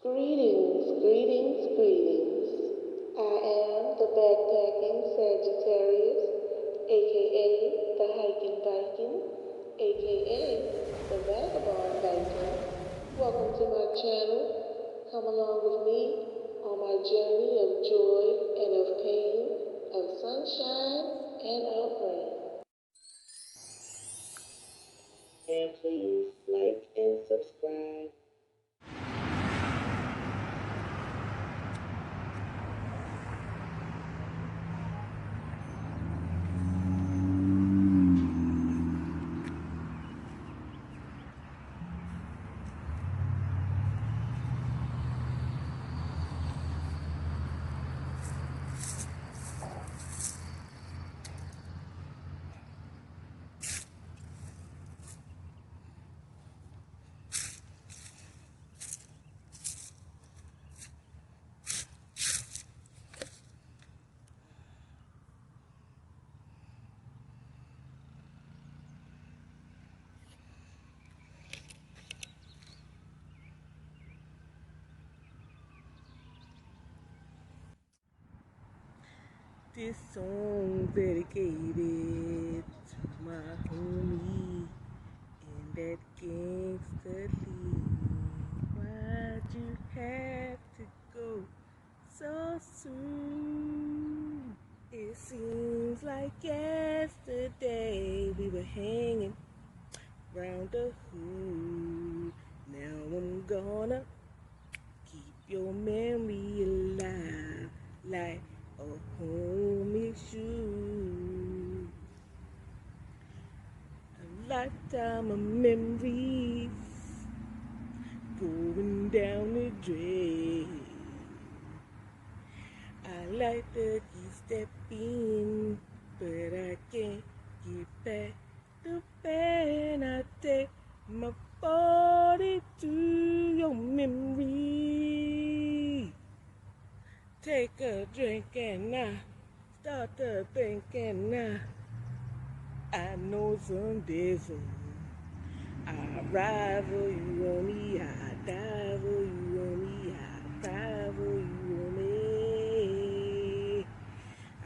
Greetings, greetings, greetings. I am the backpacking Sagittarius, aka the hiking Viking, aka the vagabond Viking. Welcome to my channel. Come along with me on my journey of joy and of pain, of sunshine and of rain. And please like and subscribe. This song dedicated to my homie and that gangster Lee. Why'd you have to go so soon? It seems like yesterday we were hanging round the hood. Now I'm gonna keep your memory alive like a homie should. A lifetime of memories going down the drain. I like to keep stepping, but I can't get back the pen. I take my 40 to your memory. Take a drink and I start to think and I know someday soon I'll ride for you on me, I'll die for you on me, I'll cry for you on me.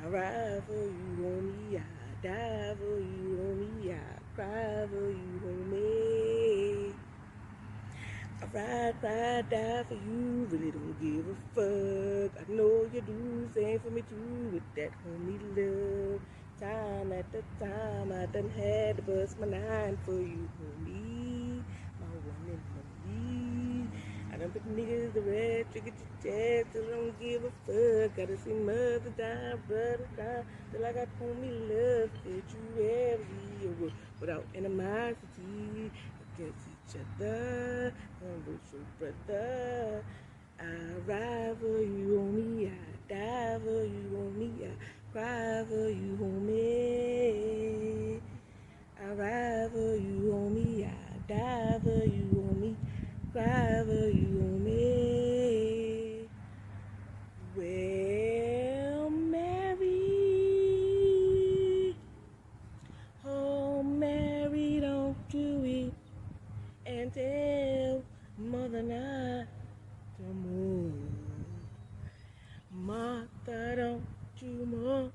I'll ride for you on me, I'll die for you on me, I'll cry for you on me. Ride, die for you, really don't give a fuck. I know you do, same for me too, with that homie love. Time after time, I done had to bust my nine for you, homie. My one and only. I done put niggas the red, trigger to chest, still don't give a fuck. Gotta see mother die, brother die, till I got homie love that you ever see without animosity against each other. I'm with your brother. I ride for you on me, I die for you on me, I cry for you on me. I ride for you on me, I die for you on me, cry for you on me. Well, Mary, oh Mary, don't you weep and tell Mother not to move. Martha, don't you mourn.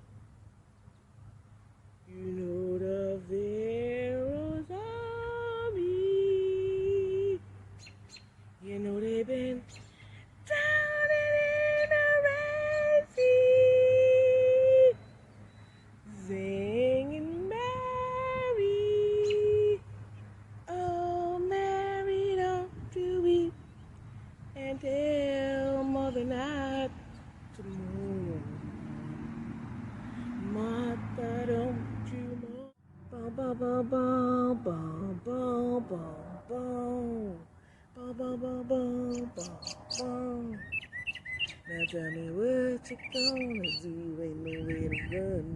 You know the Pharaoh's army. You know they've been drowning in the Red Sea, singing Mary, oh Mary, don't you weep and tell Mother not to mourn. Martha, don't you mourn. Bum, bum, bum, bum, bum, bum, bum, bum, bum, bum, bum, bum, bum. Now tell me what you gonna do, ain't nowhere to run.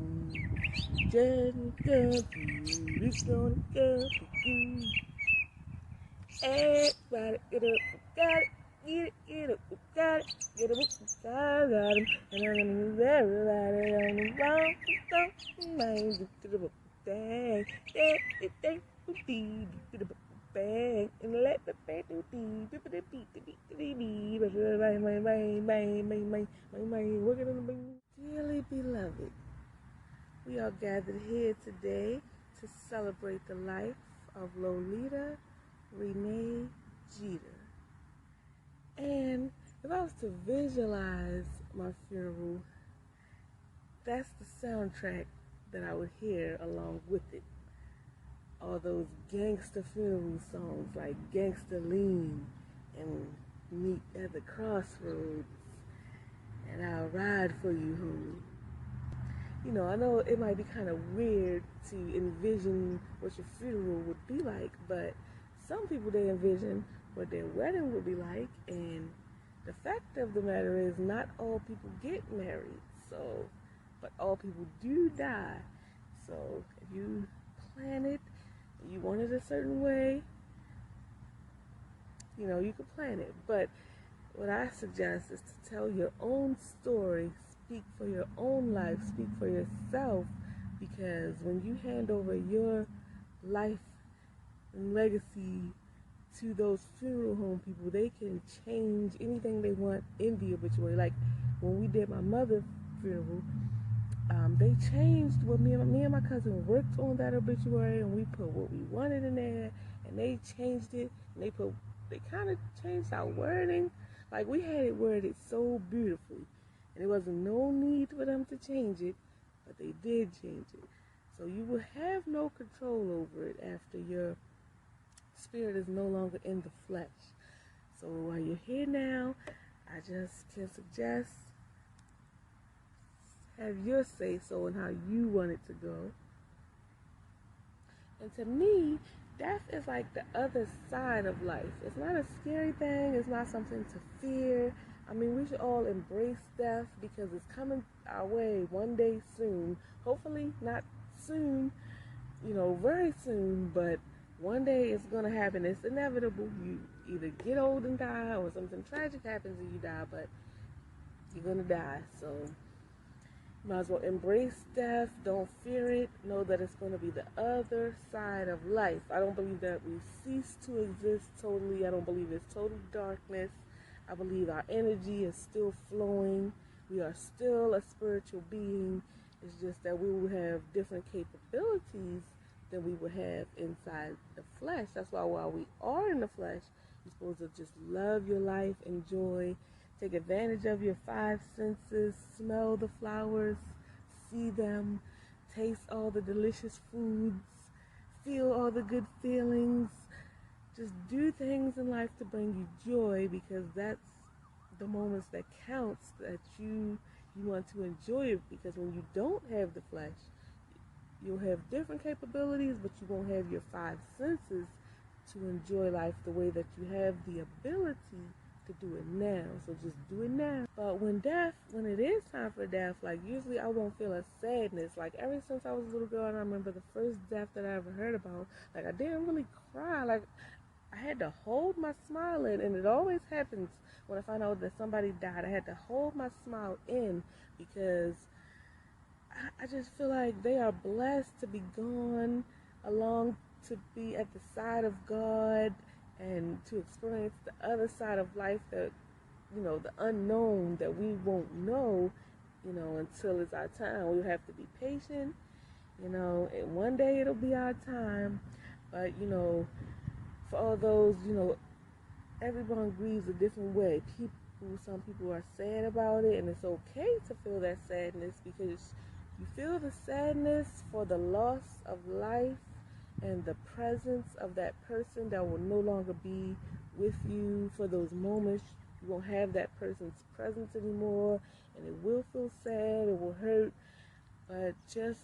Just come through, it's gonna come for you. Everybody get up, got it, get up, got it, get up, got him. And I'm gonna move everybody on the wrong, don't mind, get up, bang, bang, and let the bang do dee, today to celebrate the life of Lolita Renee Jeter. And if I was to visualize my funeral, that's the soundtrack that I would hear along with it. All those gangster funeral songs like Gangsta Lean and Meet at the Crossroads and I'll Ride for You Home. You know, I know it might be kind of weird to envision what your funeral would be like, but some people, they envision what their wedding would be like, and the fact of the matter is not all people get married, so, but all people do die. So if you plan it, you want it a certain way, you know, you can plan it. But what I suggest is to tell your own story, speak for your own life, speak for yourself, because when you hand over your life and legacy to those funeral home people, they can change anything they want in the obituary. Like when we did my mother's funeral, they changed what me and my cousin worked on that obituary, and we put what we wanted in there, and they changed it, and they kind of changed our wording. Like we had it worded so beautifully, and there wasn't no need for them to change it, but they did change it. So you will have no control over it after your spirit is no longer in the flesh. So while you're here now, I just can suggest have your say so in how you want it to go. And to me, death is like the other side of life. It's not a scary thing. It's not something to fear. I mean, we should all embrace death because it's coming our way one day soon. Hopefully not soon, you know, very soon, but one day it's going to happen. It's inevitable. You either get old and die or something tragic happens and you die, but you're going to die. So might as well embrace death. Don't fear it. Know that it's going to be the other side of life. I don't believe that we cease to exist totally. I don't believe it's total darkness. I believe our energy is still flowing. We are still a spiritual being. It's just that we will have different capabilities than we would have inside the flesh. That's why while we are in the flesh, you're supposed to just love your life, enjoy, take advantage of your five senses, smell the flowers, see them, taste all the delicious foods, feel all the good feelings. Just do things in life to bring you joy, because that's the moments that counts, that you want to enjoy it. Because when you don't have the flesh, you'll have different capabilities, but you won't have your five senses to enjoy life the way that you have the ability to do it now. So just do it now. But when it is time for death, like usually I won't feel a sadness. Like ever since I was a little girl, and I remember the first death that I ever heard about, like I didn't really cry. Like I had to hold my smile in, and it always happens when I find out that somebody died. I had to hold my smile in because I just feel like they are blessed to be gone, along to be at the side of God, and to experience the other side of life, that, you know, the unknown that we won't know, you know, until it's our time. We'll have to be patient, you know, and one day it'll be our time. But, you know, for all those, you know, everyone grieves a different way. Some people are sad about it, and it's okay to feel that sadness, because you feel the sadness for the loss of life and the presence of that person that will no longer be with you for those moments. You won't have that person's presence anymore, and it will feel sad, it will hurt, but just,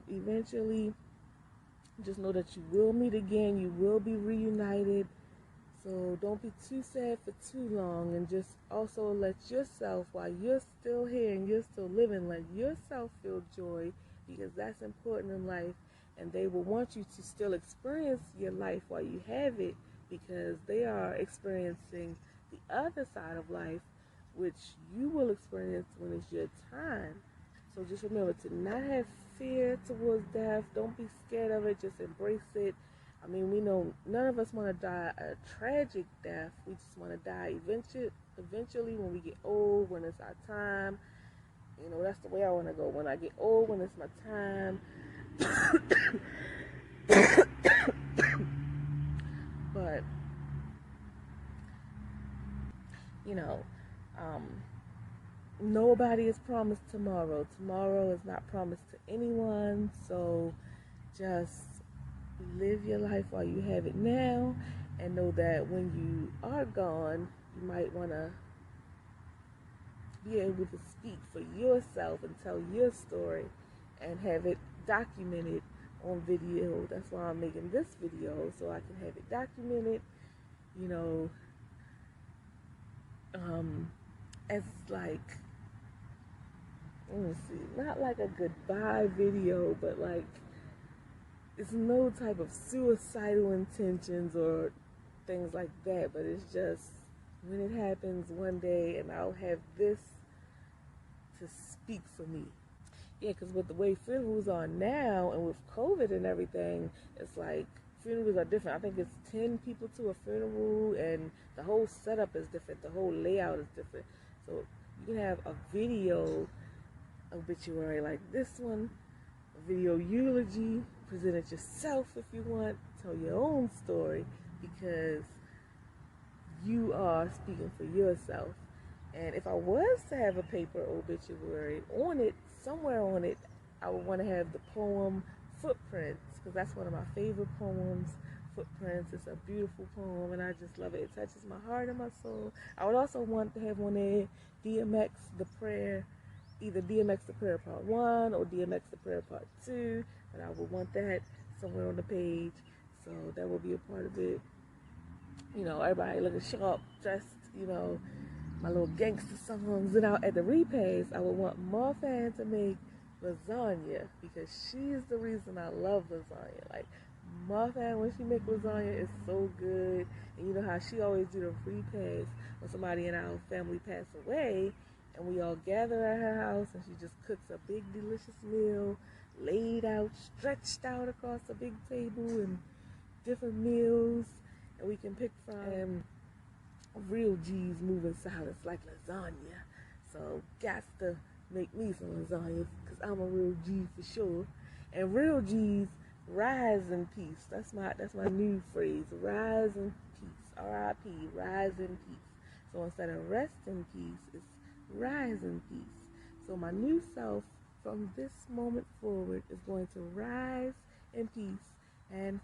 eventually just know that you will meet again, you will be reunited. So don't be too sad for too long, and just also let yourself, while you're still here and you're still living, let yourself feel joy, because that's important in life. And they will want you to still experience your life while you have it, because they are experiencing the other side of life, which you will experience when it's your time. So just remember to not have fear towards death. Don't be scared of it. Just embrace it. I mean, we know none of us want to die a tragic death. We just want to die eventually when we get old, when it's our time. You know, that's the way I want to go. When I get old, when it's my time. But, you know, um, nobody is promised tomorrow. Tomorrow is not promised to anyone. So just live your life while you have it now, and know that when you are gone, you might want to be able to speak for yourself and tell your story and have it documented on video. That's why I'm making this video, so I can have it documented, you know, as like, let me see, not like a goodbye video, but like, it's no type of suicidal intentions or things like that, but it's just when it happens one day, and I'll have this to speak for me. Yeah, because with the way funerals are now, and with COVID and everything, it's like funerals are different. I think it's 10 people to a funeral, and the whole setup is different. The whole layout is different. So you can have a video obituary like this one, a video eulogy, present it yourself if you want, tell your own story, because you are speaking for yourself. And if I was to have a paper obituary, on it, somewhere on it, I would want to have the poem Footprints, because that's one of my favorite poems. Footprints, it's a beautiful poem, and I just love it. It touches my heart and my soul. I would also want to have on there DMX the Prayer, either DMX the Prayer Part 1 or DMX the Prayer Part 2, but I would want that somewhere on the page, so that will be a part of it. You know, everybody looking sharp, dressed, you know, my little gangster songs. And out at the repast, I would want Marfan to make lasagna, because she's the reason I love lasagna. Like, Marfan, when she make lasagna, is so good. And you know how she always do the repast when somebody in our family pass away, and we all gather at her house, and she just cooks a big delicious meal, laid out, stretched out across a big table, and different meals, and we can pick from. And real G's moving silence like lasagna. So got to make me some lasagna, because I'm a real G for sure. And real G's rise in peace. That's my new phrase. Rise in peace. R.I.P. Rise in peace. So instead of rest in peace, it's rise in peace. So my new self from this moment forward is going to rise in peace. And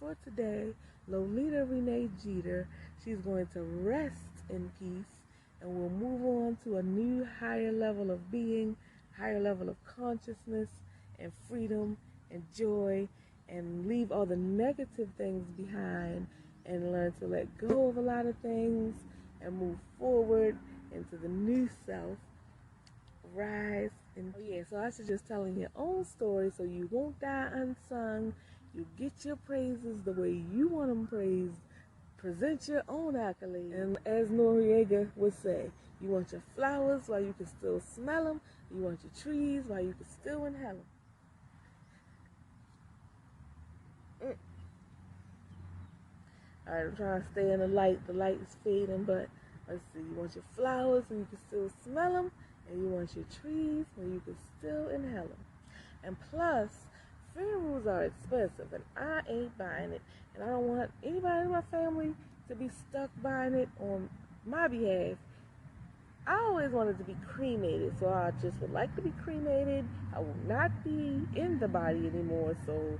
for today, Lolita Renee Jeter, she's going to rest in peace, and we'll move on to a new higher level of being, higher level of consciousness and freedom and joy, and leave all the negative things behind and learn to let go of a lot of things and move forward into the new self. Rise and oh yeah, so I suggest telling your own story so you won't die unsung. You get your praises the way you want them praised. Present your own accolades. And as Noriega would say, you want your flowers while you can still smell them. You want your trees while you can still inhale them. Alright, I'm trying to stay in the light. The light is fading, but let's see. You want your flowers and you can still smell them. And you want your trees where you can still inhale them. And plus, funerals are expensive, and I ain't buying it. And I don't want anybody in my family to be stuck buying it on my behalf. I always wanted to be cremated, so I just would like to be cremated. I will not be in the body anymore, so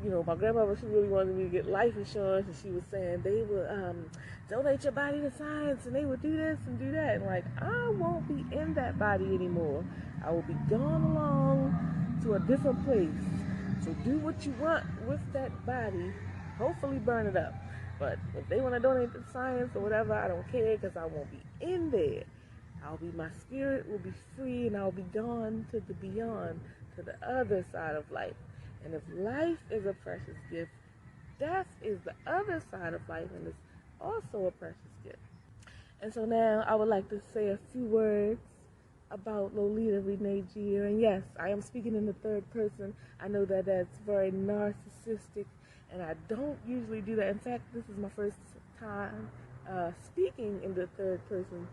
you know, my grandmother, she really wanted me to get life insurance, and she was saying they would donate your body to science, and they would do this and do that. And like, I won't be in that body anymore. I will be gone along to a different place. So do what you want with that body. Hopefully burn it up. But if they want to donate to science or whatever, I don't care, because I won't be in there. My spirit will be free, and I'll be gone to the beyond, to the other side of life. And if life is a precious gift, death is the other side of life, and it's also a precious gift. And so now I would like to say a few words about Lolita Renee Jeter. And yes, I am speaking in the third person. I know that that's very narcissistic, and I don't usually do that. In fact, this is my first time speaking in the third person.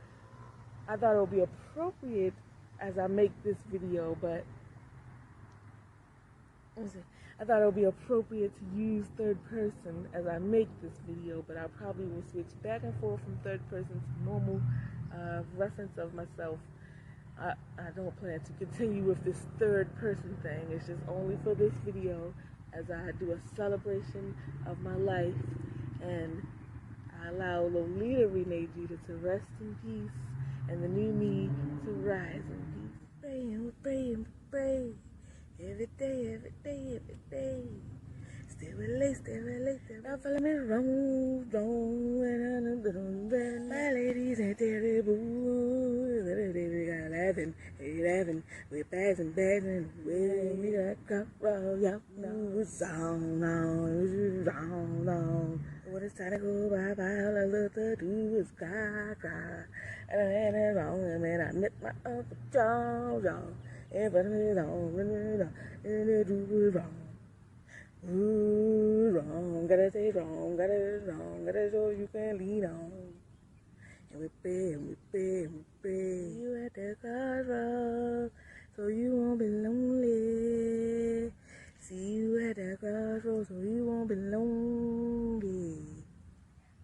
I thought it would be appropriate as I make this video, but I thought it would be appropriate to use third person as I make this video, but I probably will switch back and forth from third person to normal reference of myself. I don't plan to continue with this third person thing. It's just only for this video as I do a celebration of my life, and I allow Lolita Renee Jeter to rest in peace and the new me to rise in peace. Pray, pray. Every day, every day, every day. Stay relaxed, stay relaxed. Now follow me wrong. My ladies ain't terrible. We got laughing, we're passing, we got roll, yeah. When it's time to go bye-bye, all I love to do is cry. And it's wrong, and then I met my Uncle John. Everybody wrong, and do wrong. Ooh, wrong, gotta say wrong, gotta show you can lean on. And we pray. You at the crossroads, so you won't be lonely. See you at the crossroads, so you won't be lonely.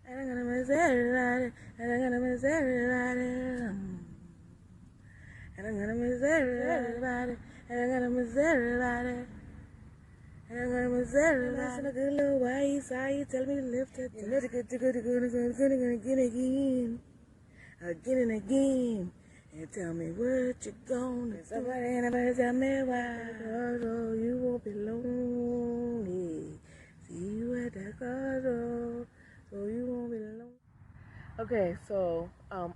And I'm gonna miss everybody, and I'm gonna miss everybody. And I'm gonna miss everybody, and I'm gonna miss everybody. And I'm gonna miss everybody. I'm a good little white side, tell me to lift it. You know the good, again and again. And tell me what you're gonna do. Somebody anybody tell me why. Oh, you won't be lonely. See you at the crossroads, so you won't be lonely. Okay, so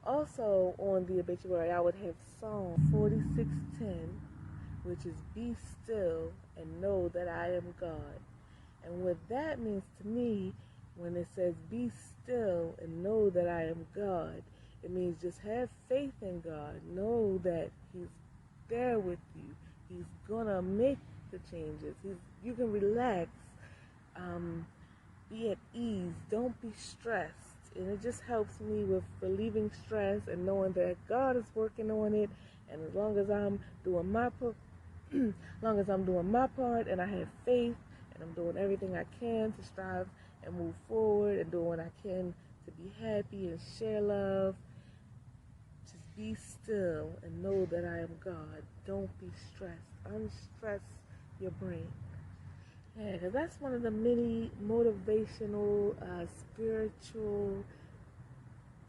also on the obituary, I would have Psalm 46:10, which is "Be still and know that I am God." And what that means to me, when it says "Be still and know that I am God," it means just have faith in God. Know that He's there with you. He's gonna make the changes. You can relax. Be at ease. Don't be stressed. And it just helps me with relieving stress and knowing that God is working on it. And as long as I'm doing my part, and I have faith, and I'm doing everything I can to strive and move forward, and doing what I can to be happy and share love, just be still and know that I am God. Don't be stressed. Unstress your brain. Yeah, because that's one of the many motivational, spiritual,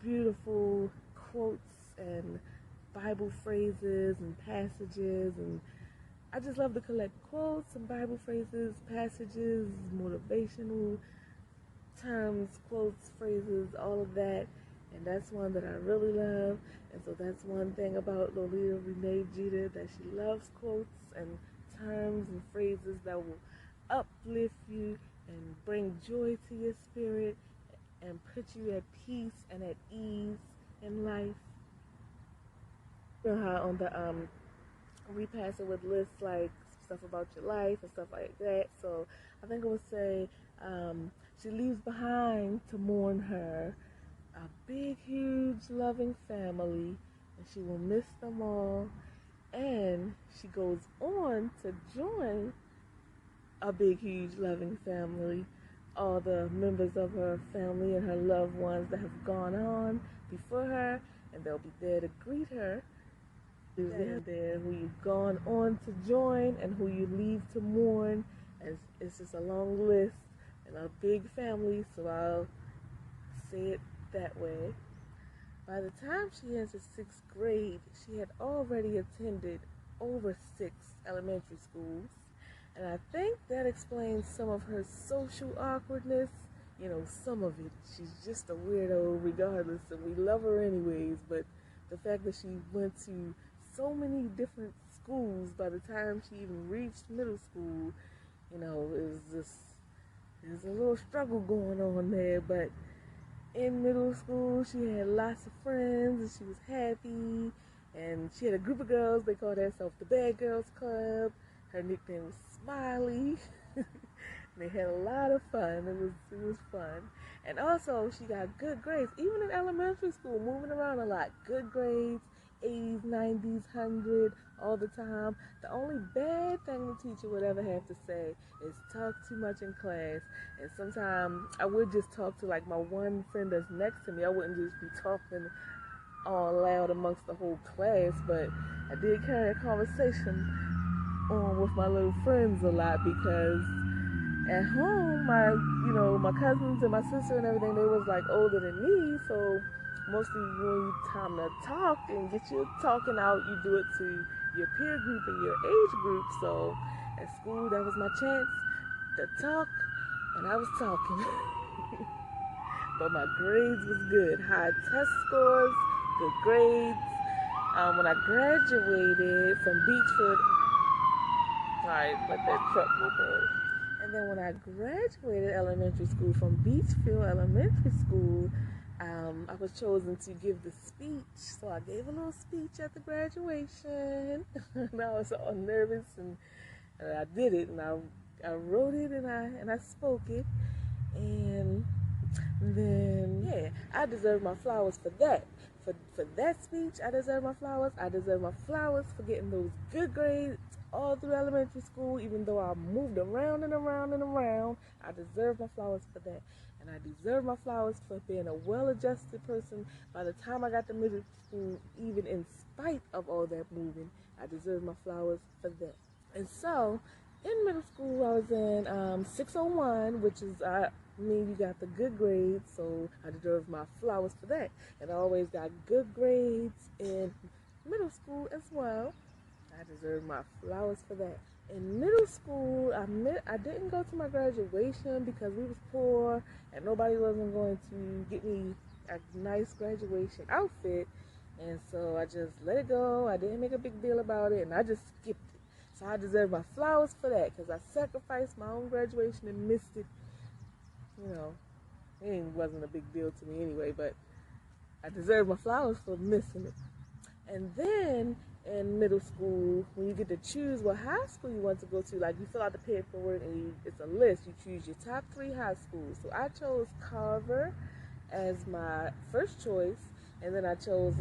beautiful quotes and Bible phrases and passages. And I just love to collect quotes and Bible phrases, passages, motivational terms, quotes, phrases, all of that. And that's one that I really love. And so that's one thing about Lolita Renee Jeter, that she loves quotes and terms and phrases that will uplift you and bring joy to your spirit and put you at peace and at ease in life. You know how on the we pass it with lists like stuff about your life and stuff like that. So I think it would say she leaves behind to mourn her a big, huge, loving family, and she will miss them all. And she goes on to join a big, huge, loving family, all the members of her family and her loved ones that have gone on before her, and they'll be there to greet her. There who you've gone on to join and who you leave to mourn. And it's just a long list and a big family, so I'll say it that way. By the time she entered 6th grade, she had already attended over 6 elementary schools. And I think that explains some of her social awkwardness. You know, some of it. She's just a weirdo regardless, and we love her anyways. But the fact that she went to so many different schools by the time she even reached middle school, you know, there's a little struggle going on there. But in middle school, she had lots of friends, and she was happy. And she had a group of girls. They called themselves the Bad Girls Club. Her nickname was Smiley. They had a lot of fun. It was fun. And also, she got good grades, even in elementary school, moving around a lot. Good grades, 80s, 90s, 100 all the time. The only bad thing the teacher would ever have to say is talk too much in class. And sometimes I would just talk to like my one friend that's next to me. I wouldn't just be talking all loud amongst the whole class, but I did carry a conversation on with my little friends a lot because at home, my cousins and my sister and everything, they was like older than me, so mostly when you time to talk and get your talking out, you do it to your peer group and your age group. So at school, that was my chance to talk, and I was talking. But my grades was good, high test scores, good grades. When I graduated from Beachfield, sorry, let that truck go past. And then when I graduated elementary school from Beachfield Elementary School, I was chosen to give the speech. So I gave a little speech at the graduation. And I was all nervous, and I did it, and I wrote it, and I spoke it, and then yeah, I deserve my flowers for that. For that speech, I deserve my flowers. I deserve my flowers for getting those good grades all through elementary school, even though I moved around and around and around. I deserve my flowers for that. And I deserve my flowers for being a well-adjusted person by the time I got to middle school, even in spite of all that moving. I deserve my flowers for that. And so, in middle school, I was in 601, which is you got the good grades, so I deserve my flowers for that. And I always got good grades in middle school as well. I deserve my flowers for that. In middle school, I didn't go to my graduation because we was poor and nobody wasn't going to get me a nice graduation outfit. And so I just let it go. I didn't make a big deal about it, and I just skipped it. So I deserve my flowers for that because I sacrificed my own graduation and missed it. You know, it wasn't a big deal to me anyway, but I deserve my flowers for missing it. And then in middle school, when you get to choose what high school you want to go to, like you fill out the paperwork and it's a list. You choose your top 3 high schools. So I chose Carver as my first choice, and then I chose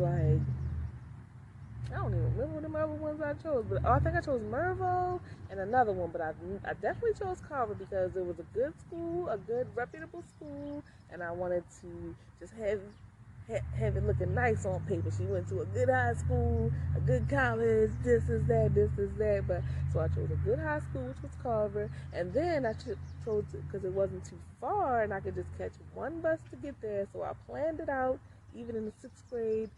I don't even remember what the other ones I chose, but I think I chose Mervo and another one, but I definitely chose Carver because it was a good school, a good reputable school, and I wanted to just have it looking nice on paper. She went to a good high school, a good college, this is that. But so I chose a good high school, which was Carver, and then I chose it because it wasn't too far and I could just catch one bus to get there. So I planned it out, even in the 6th grade,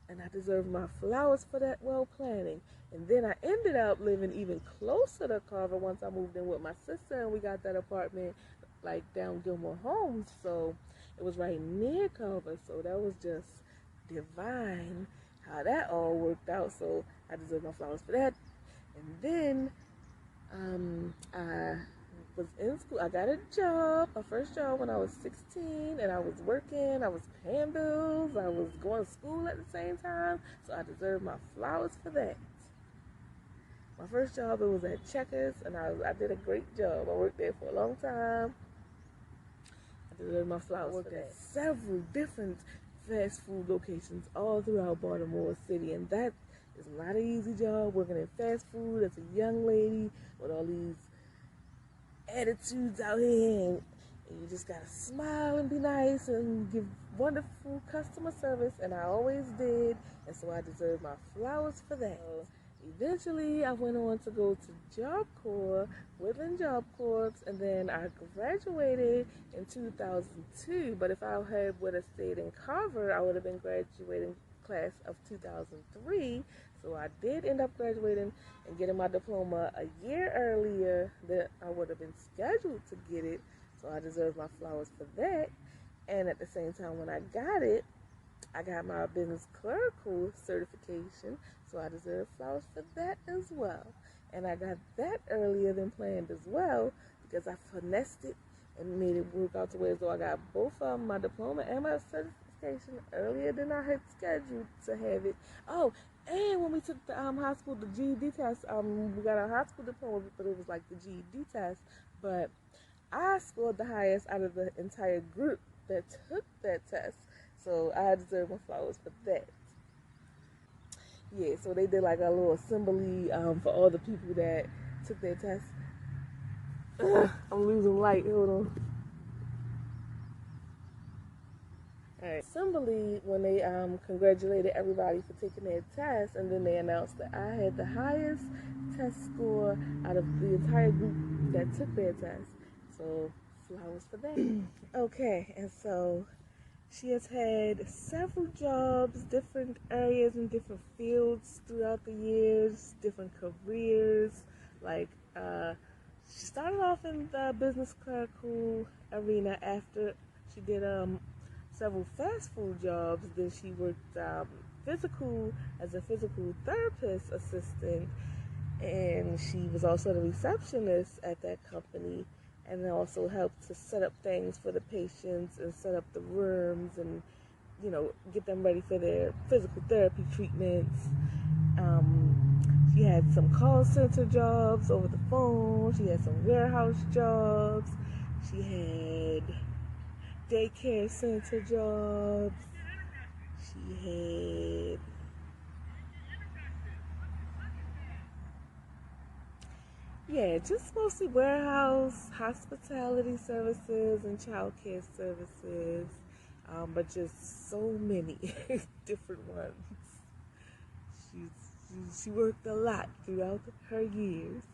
and I deserve my flowers for that well planning. And then I ended up living even closer to Carver once I moved in with my sister, and we got that apartment like down Gilmore Homes, so it was right near Carver. So that was just divine how that all worked out. So I deserve my flowers for that. And then I was in school. I got a job, my first job when I was 16, and I was working. I was paying bills. I was going to school at the same time. So I deserve my flowers for that. My first job, it was at Checkers, and I did a great job. I worked there for a long time. I deserve my flowers. I worked at several different fast food locations all throughout Baltimore City, and that is not an easy job, working in fast food as a young lady with all these attitudes out here, and you just gotta smile and be nice and give wonderful customer service, and I always did, and so I deserve my flowers for that. Eventually, I went on to go to Job Corps, Woodland Job Corps, and then I graduated in 2002. But if I would have stayed in Carver, I would have been graduating class of 2003. So I did end up graduating and getting my diploma a year earlier than I would have been scheduled to get it. So I deserve my flowers for that. And at the same time, when I got it, I got my business clerical certification, so I deserve flowers for that as well. And I got that earlier than planned as well because I finessed it and made it work out to where so I got both of my diploma and my certification earlier than I had scheduled to have it. Oh, and when we took the high school, the GED test, we got our high school diploma, but it was like the GED test. But I scored the highest out of the entire group that took that test. So I deserve my flowers for that. Yeah, so they did like a little assembly for all the people that took their test. I'm losing light. Hold on. All right. Assembly when they congratulated everybody for taking their test, and then they announced that I had the highest test score out of the entire group that took their test. So flowers for them. Okay, and so she has had several jobs, different areas and different fields throughout the years, different careers. Like, she started off in the business clerical arena after she did several fast food jobs. Then she worked physical as a physical therapist assistant, and she was also the receptionist at that company, and also helped to set up things for the patients and set up the rooms and get them ready for their physical therapy treatments. She had some call center jobs over the phone. She had some warehouse jobs. She had daycare center jobs. She had just mostly warehouse, hospitality services, and childcare services, but just so many different ones. She worked a lot throughout her years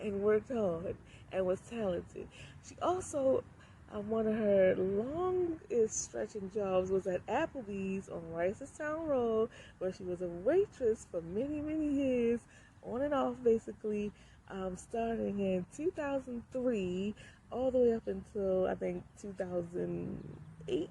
and worked hard and was talented. She also, one of her longest stretching jobs was at Applebee's on Ricestown Road, where she was a waitress for many, many years, on and off basically, starting in 2003 all the way up until I think 2018.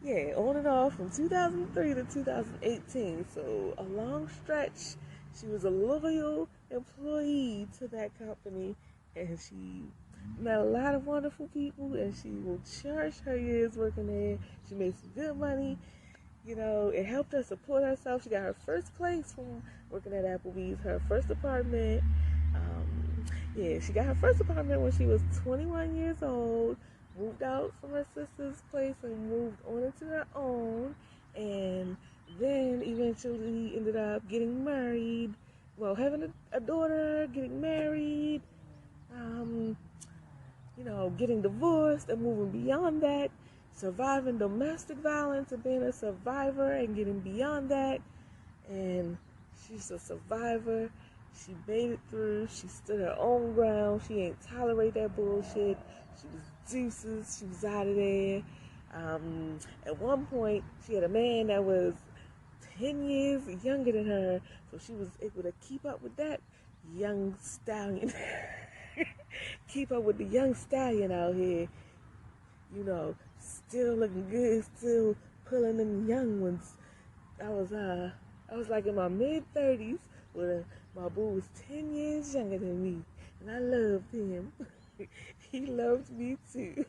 Yeah, on and off from 2003 to 2018. So a long stretch. She was a loyal employee to that company, and she met a lot of wonderful people, and she will cherish her years working there. She made some good money. It helped her support herself. She got her first place from working at Applebee's, her first apartment. She got her first apartment when she was 21 years old, moved out from her sister's place and moved on into her own, and then eventually ended up getting married, having a daughter, getting married, um, getting divorced and moving beyond that, surviving domestic violence and being a survivor and getting beyond that. And she's a survivor. She made it through. She stood her own ground. She ain't tolerate that bullshit. She was deuces. She was out of there. At one point, she had a man that was 10 years younger than her, so she was able to keep up with that young stallion. Keep up with the young stallion out here. Still looking good, still pulling them young ones. I was like in my mid-30s when my boo was 10 years younger than me, and I loved him. He loved me too.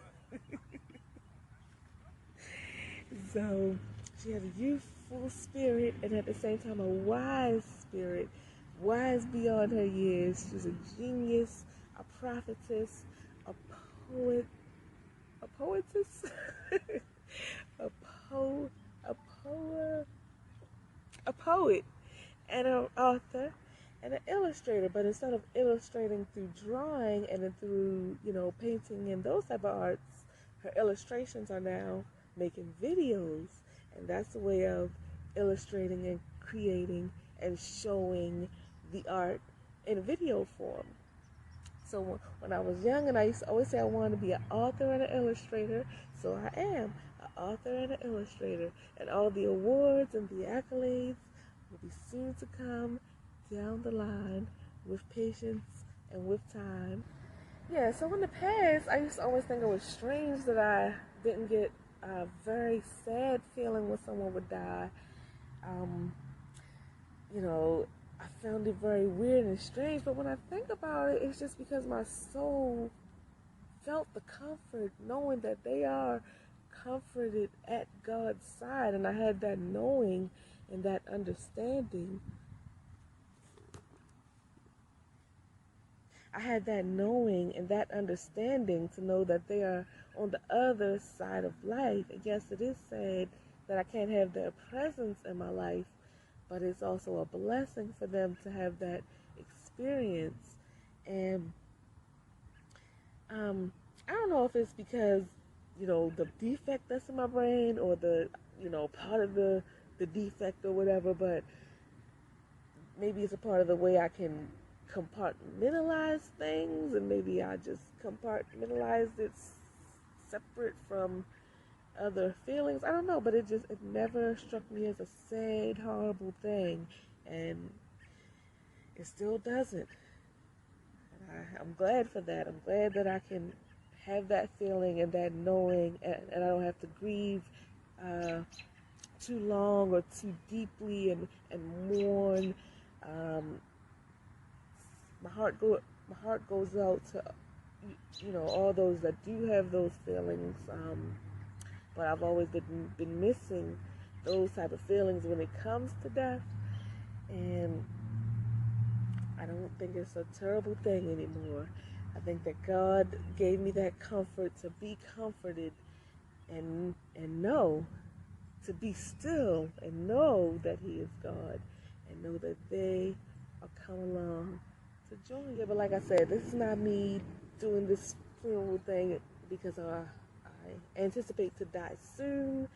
So she had a youthful spirit and at the same time a wise spirit, wise beyond her years. She was a genius, a prophetess, a poet, a poetess, a po, a poet, a poet, and an author and an illustrator. But instead of illustrating through drawing and then through painting and those type of arts, her illustrations are now making videos, and that's a way of illustrating and creating and showing the art in video form. So when I was young, and I used to always say I wanted to be an author and an illustrator, so I am an author and an illustrator. And all the awards and the accolades will be soon to come down the line with patience and with time. Yeah, so in the past, I used to always think it was strange that I didn't get a very sad feeling when someone would die. Um, you know, I found it very weird and strange, but when I think about it, it's just because my soul felt the comfort knowing that they are comforted at God's side, and I had that knowing and that understanding. I had that knowing and that understanding to know that they are on the other side of life. And yes, it is sad that I can't have their presence in my life, but it's also a blessing for them to have that experience. And I don't know if it's because, the defect that's in my brain, or the, part of the defect or whatever, but maybe it's a part of the way I can compartmentalize things, and maybe I just compartmentalized it separate from other feelings. I don't know, but it never struck me as a sad, horrible thing, and it still doesn't. And I'm glad for that. I'm glad that I can have that feeling and that knowing, and I don't have to grieve uh, too long or too deeply, and mourn. Um, my heart goes out to all those that do have those feelings. But I've always been missing those type of feelings when it comes to death, and I don't think it's a terrible thing anymore. I think that God gave me that comfort to be comforted, and know, to be still and know that He is God, and know that they are coming along to join. Yeah, but like I said, this is not me doing this funeral thing because I anticipate to die soon.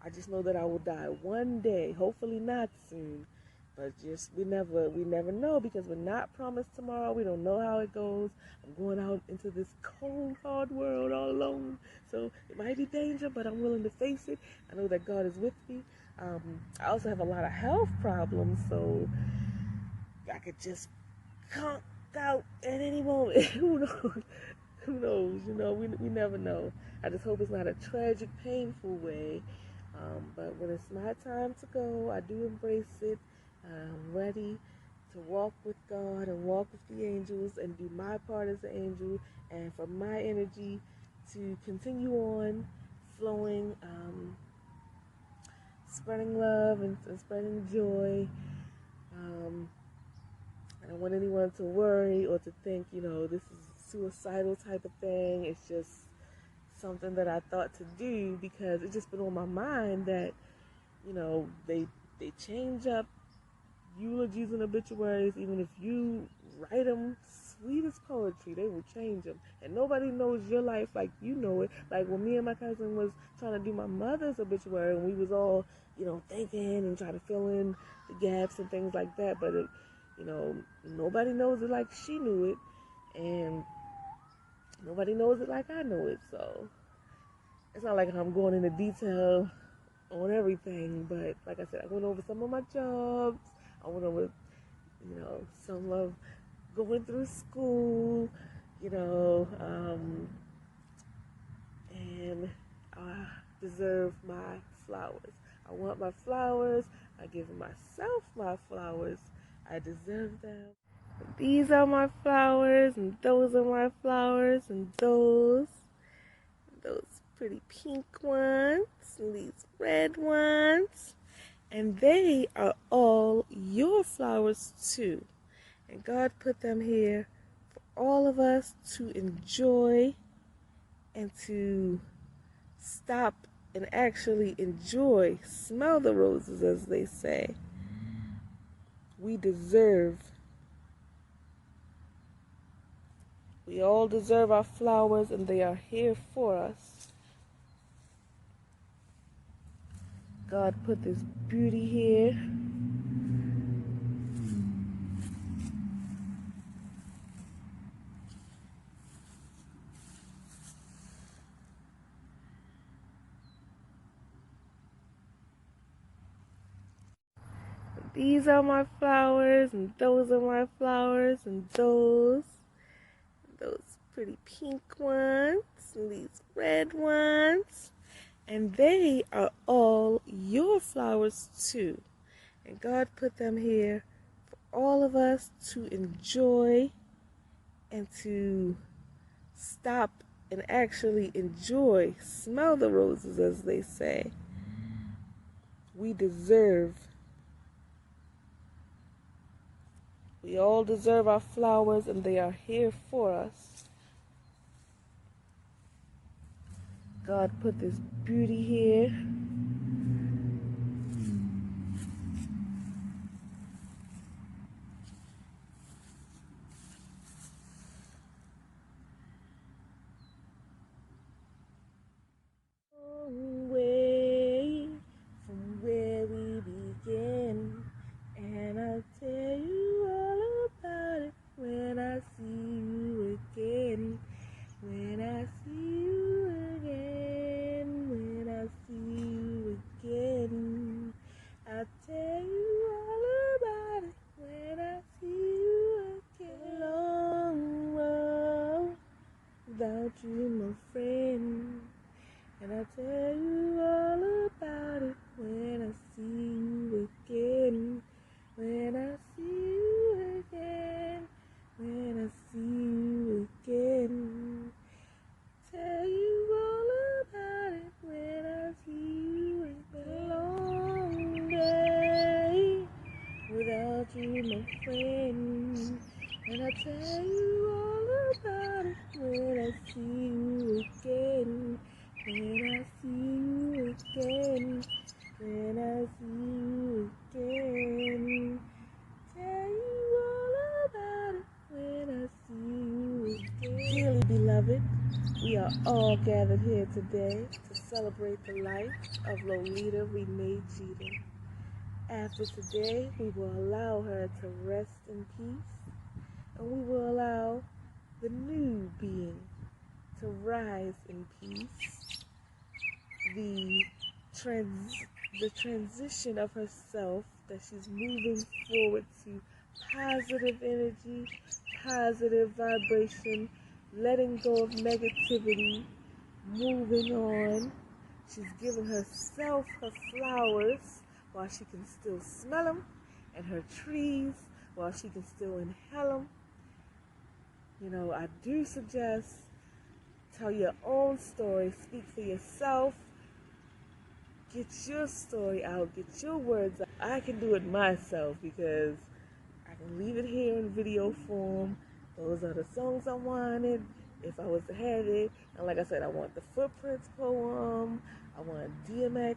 I just know that I will die one day, hopefully not soon. But just we never know, because we're not promised tomorrow. We don't know how it goes. I'm going out into this cold, hard world all alone. So it might be danger, but I'm willing to face it. I know that God is with me. I also have a lot of health problems, so I could just conk out at any moment. Who knows? Who knows? We never know. I just hope it's not a tragic, painful way. But when it's my time to go, I do embrace it. I'm ready to walk with God and walk with the angels and do my part as an angel, and for my energy to continue on flowing, spreading love and spreading joy. I don't want anyone to worry or to think, this is a suicidal type of thing. It's just something that I thought to do because it's just been on my mind that, they change up eulogies and obituaries. Even if you write them sweet as poetry, they will change them. And nobody knows your life like you know it. Like when me and my cousin was trying to do my mother's obituary, and we was all, thinking and trying to fill in the gaps and things like that. But nobody knows it like she knew it, and nobody knows it like I know it. So it's not like I'm going into detail on everything, but like I said, I went over some of my jobs. I went over, some of going through school, you know, um, and I deserve my flowers. I want my flowers. I give myself my flowers. I deserve them. These are my flowers, and those are my flowers, and those pretty pink ones, and these red ones, and they are all your flowers too. And God put them here for all of us to enjoy and to stop and actually enjoy, smell the roses, as they say. We all deserve our flowers, and they are here for us. God put this beauty here. These are my flowers, and those are my flowers, and those pretty pink ones, and these red ones, and they are all your flowers too. And God put them here for all of us to enjoy and to stop and actually enjoy, smell the roses, as they say. We all deserve our flowers, and they are here for us. God put this beauty here. when I see you again, when I see you again, tell you all about it when I see you again. Dearly beloved, we are all gathered here today to celebrate the life of Lolita Renee Jeter. After today, we will allow her to rest in peace, and we will allow the new being to rise in peace. The transition of herself that she's moving forward to positive energy, positive vibration, letting go of negativity, moving on. She's giving herself her flowers while she can still smell them, and her trees while she can still inhale them. You know, I do suggest tell your own story, speak for yourself, get your story out, get your words out. I can do it myself because I can leave it here in video form. Those are the songs I wanted if I was to have it. And like I said, I want the Footprints poem, I want DMX,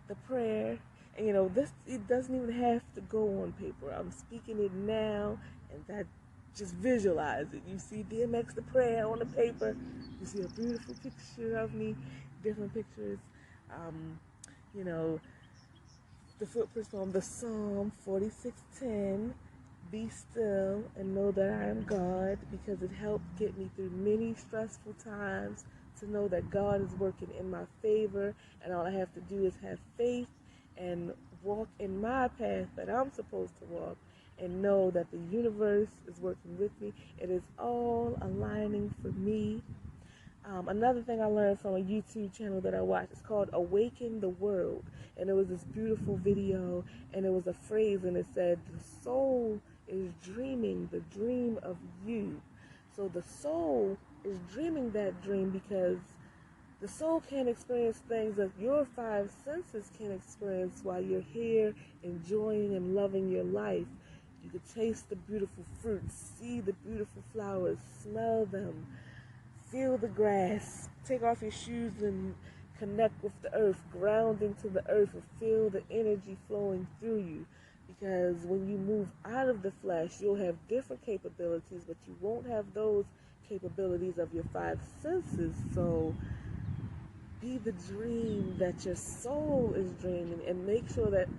the prayer. And you know, it doesn't even have to go on paper. I'm speaking it now, and that just visualize it. You see DMX, the prayer on the paper. You see a beautiful picture of me, different pictures. You know, the Footprints poem, the Psalm 46:10. Be still and know that I am God, because it helped get me through many stressful times to know that God is working in my favor, and all I have to do is have faith and walk in my path that I'm supposed to walk, and know that the universe is working with me. It is all aligning for me. Another thing I learned from a YouTube channel that I watched is called Awaken the World. And it was this beautiful video, and it was a phrase, and it said, the soul is dreaming the dream of you. So the soul is dreaming that dream because the soul can't experience things that your five senses can experience while you're here enjoying and loving your life. You can taste the beautiful fruits, see the beautiful flowers, smell them, feel the grass, take off your shoes and connect with the earth, ground into the earth, and feel the energy flowing through you. Because when you move out of the flesh, you'll have different capabilities, but you won't have those capabilities of your five senses. So be the dream that your soul is dreaming, and make sure that,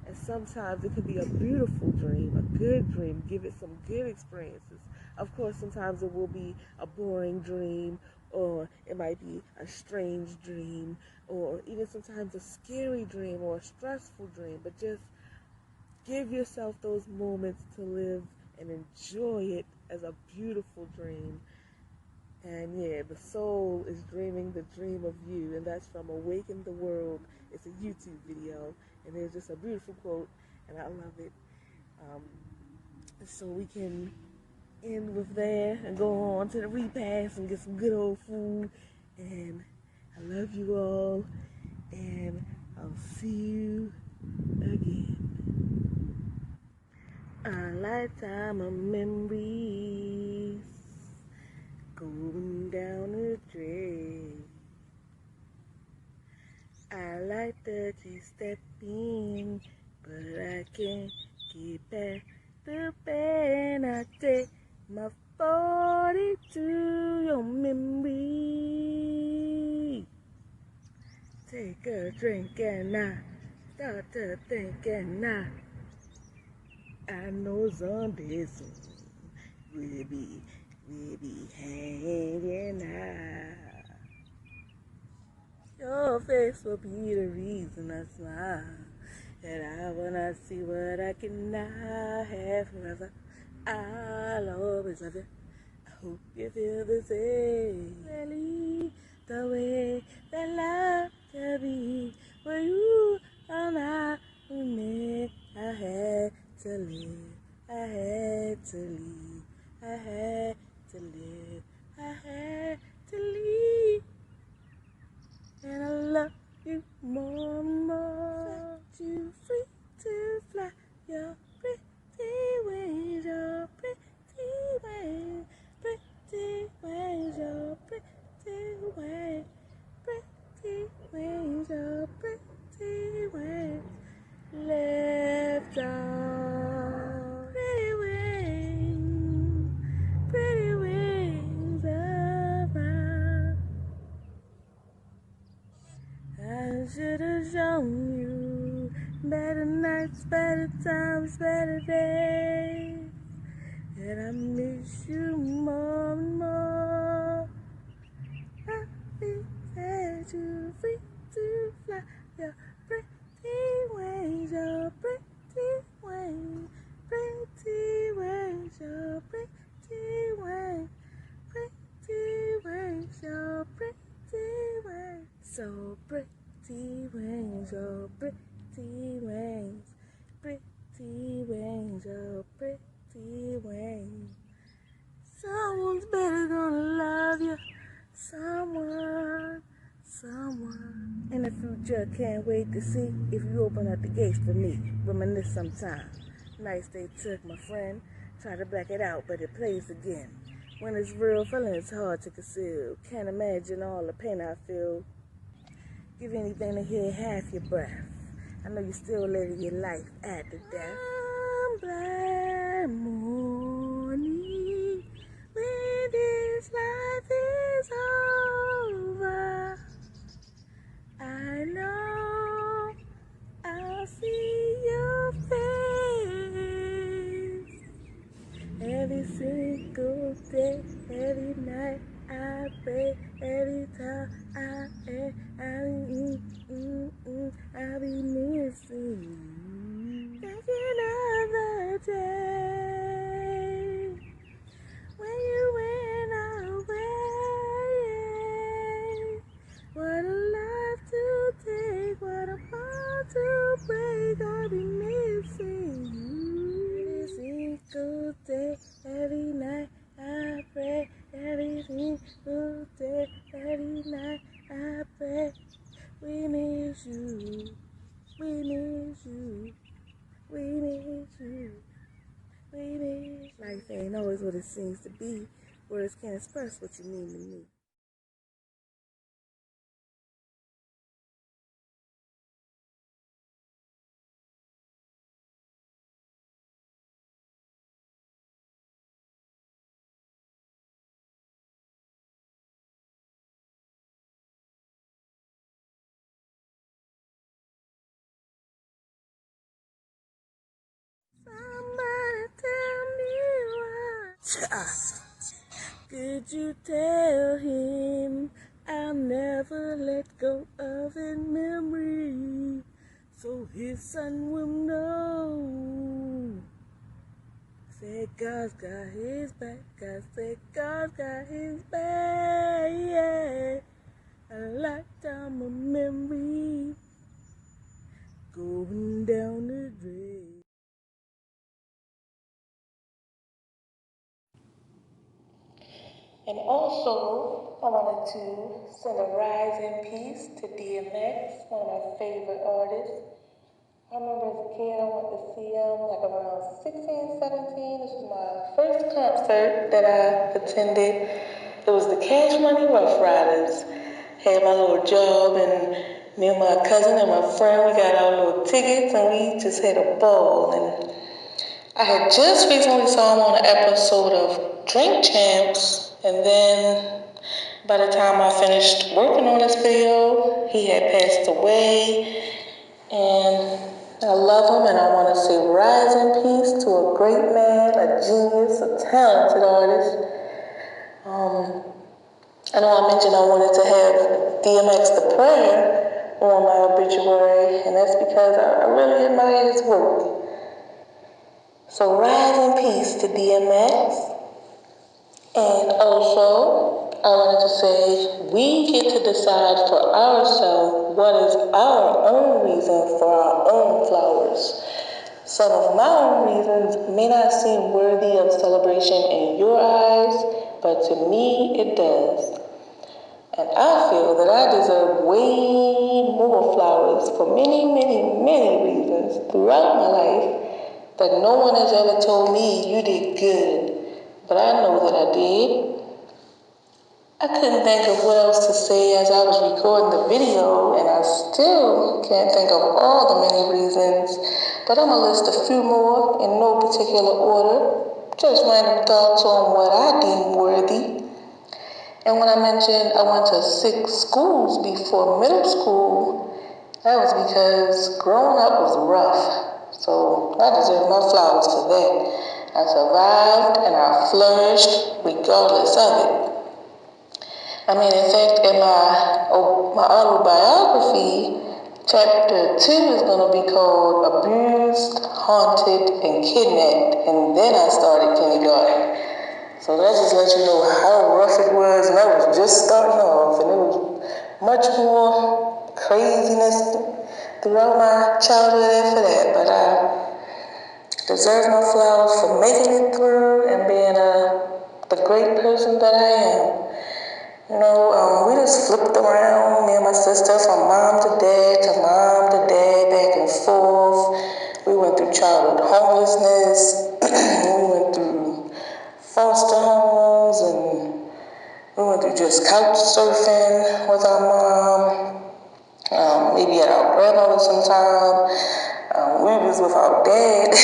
and sometimes it can be a beautiful dream, a good dream, give it some good experiences. Of course, sometimes it will be a boring dream, or it might be a strange dream, or even sometimes a scary dream or a stressful dream. But just give yourself those moments to live and enjoy it as a beautiful dream. And yeah, the soul is dreaming the dream of you, and that's from Awaken the World. It's a YouTube video, and there's just a beautiful quote, and I love it. So we can end with that and go on to the repast and get some good old food. And I love you all, and I'll see you again. A lifetime of memories going down the drain. I like to keep stepping, but I can't get back the pen. I take my 40 to your memory. Take a drink and I start to think, and I know someday soon we'll be hanging out. Your face will be the reason I smile, and I wanna see what I can now have forever. I'll always love you. I hope you feel the same. Really, the way that love can be, where you are not with me. I had to live, I had to leave, I had to live, I had to leave. And I love you more and more. Set you free to fly your pretty wings, your pretty wings, pretty wings, your pretty wings, should have shown you better nights, better times, better days. And I miss you more and more. Happy that you're free to fly your pretty wings, your pretty wings, pretty wings, your pretty wings, pretty wings, your pretty wings, so pretty wings, your pretty wings, pretty wings, your pretty wings. Someone's better gonna love you. Someone. In the future, can't wait to see if you open up the gates for me. Reminisce sometime. Nights they took, my friend. Try to back it out, but it plays again. When it's real, feeling it's hard to conceal. Can't imagine all the pain I feel. Give anything to hear half your breath. I know you're still living your life after death. One black morning, when this life is over, I know I'll see your face. Every single day, every night I pray, every time I'll be missing you. Like another day when you went away. What a life to take, what a bond to break. I'll be missing you. Every single day, every night I pray. Every single day, every night I pray. We miss you, we miss you, we miss you, we miss you. Life ain't always what it seems to be. Words can't express what you mean to me. Somebody tell me why. Could you tell him I'll never let go of that memory, so his son will know? Said God's got his back, God said God's got his back, yeah. A lifetime of memory going down the drain. And also, I wanted to send a rise in peace to DMX, one of my favorite artists. I remember as a kid, I went to see him like around 16, 17. This was my first concert that I attended. It was the Cash Money Rough Riders. Had my little job, and me and my cousin and my friend, we got our little tickets, and we just had a ball. And I had just recently saw him on an episode of Drink Champs, and then by the time I finished working on this video, he had passed away. And I love him, and I want to say rise in peace to a great man, a genius, a talented artist. I know I mentioned I wanted to have DMX the prayer on my obituary, and that's because I really admire his work. So rise in peace to DMX. And also, I wanted to say we get to decide for ourselves what is our own reason for our own flowers. Some of my own reasons may not seem worthy of celebration in your eyes, but to me it does. And I feel that I deserve way more flowers for many, many, many reasons throughout my life that no one has ever told me you did good. But I know that I did. I couldn't think of what else to say as I was recording the video, and I still can't think of all the many reasons, but I'm gonna list a few more in no particular order, just random thoughts on what I deem worthy. And when I mentioned I went to 6 schools before middle school, That was because growing up was rough. So I deserve my flowers for that. I survived and I flourished regardless of it. I mean, in fact, in my autobiography, chapter 2 is going to be called Abused, Haunted, and Kidnapped. And then I started kindergarten. So that just lets you know how rough it was. And I was just starting off. And it was much more craziness throughout my childhood after that. But I deserve my flowers for making it through and being the great person that I am. We just flipped around, me and my sister, from mom to dad, back and forth. We went through childhood homelessness. We went through foster homes, and we went through just couch surfing with our mom. Maybe at our grandmother sometime. We was with our dad.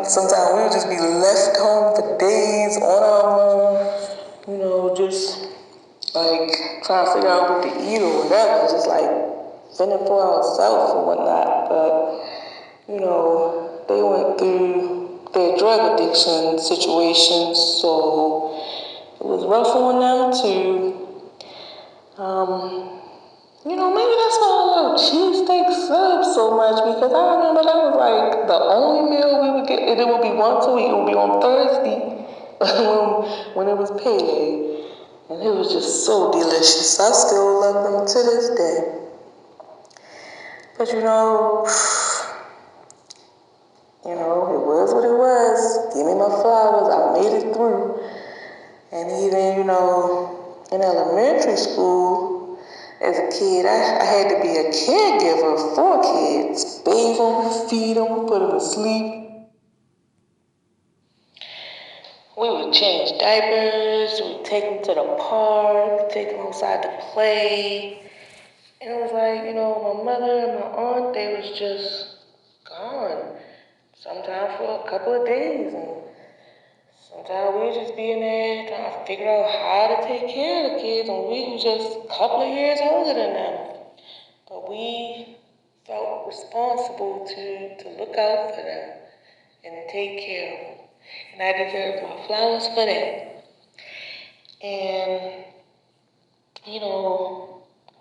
Sometimes we would just be left home for days on our own. Just like trying to figure out what to eat or whatever, just like fending for ourselves and whatnot. But they went through their drug addiction situations, so it was rough on them too. Maybe that's why I love cheesesteak subs so much, because I remember that was like the only meal we would get, and it would be once a week. It would be on Thursday when it was payday. And it was just so delicious. I still love them to this day. But it was what it was. Give me my flowers. I made it through. And even, in elementary school, as a kid, I had to be a caregiver for kids. Bathe them, feed them, put them to sleep. We would change diapers, we'd take them to the park, take them outside to play. And it was like, my mother and my aunt, they was just gone. Sometimes for a couple of days. And sometimes we would just be in there trying to figure out how to take care of the kids. And we was just a couple of years older than them. But we felt responsible to look out for them and take care of them. And I deserve my flowers for that. And,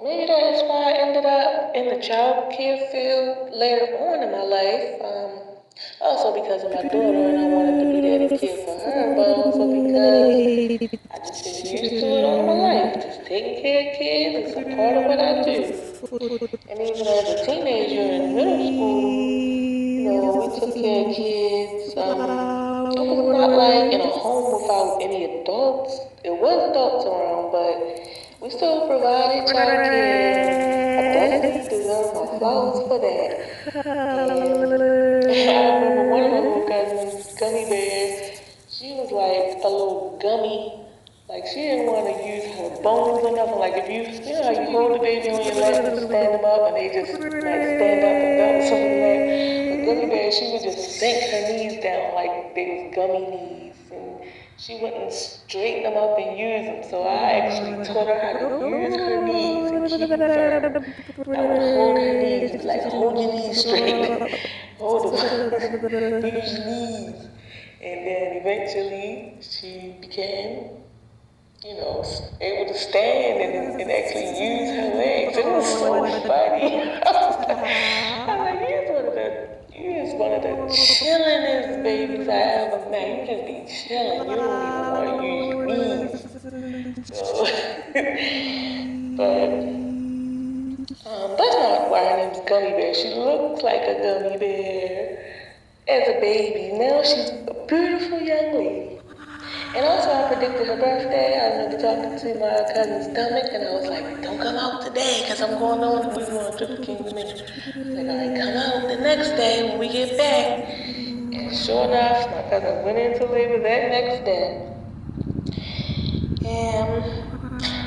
maybe that's why I ended up in the child care field later on in my life. Also because of my daughter, and I wanted to be there to care for her, but also because I just been used to it all my life. Just taking care of kids is a part of what I do. And even as a teenager in middle school, we took care of kids. It was not like in a home without any adults. It was adults around, but we still provided child care. I definitely deserve my flowers for that. And I remember one of my little cousins, Gummy Bear, she was like a little gummy. Like, she didn't want to use her bones or nothing. Like, if you know how you hold the baby on your lap and stand them up and they just might stand up and bounce on your lap. But Gummy Bear, she would just sink her knees down like they was gummy knees. And she wouldn't straighten them up and use them. So I actually taught her how to use her knees and keep them firm. I would hold her knees and be like, hold your knees straight. Hold them. Use your knees. And then eventually she became, able to stand and actually use her legs. It was so funny. I was like, you is one of the chillingest babies I ever met. You just be chilling. You don't even want to use your knees. So, but that's not why her name's Gummy Bear. She looks like a gummy bear as a baby. Now she's a beautiful young lady. And also, I predicted her birthday. I remember talking to my cousin's stomach, and I was like, don't come out today, because I'm going on. We were on a trip to King's Dominion. Like, all right, come out the next day when we get back. And sure enough, my cousin went into labor that next day. And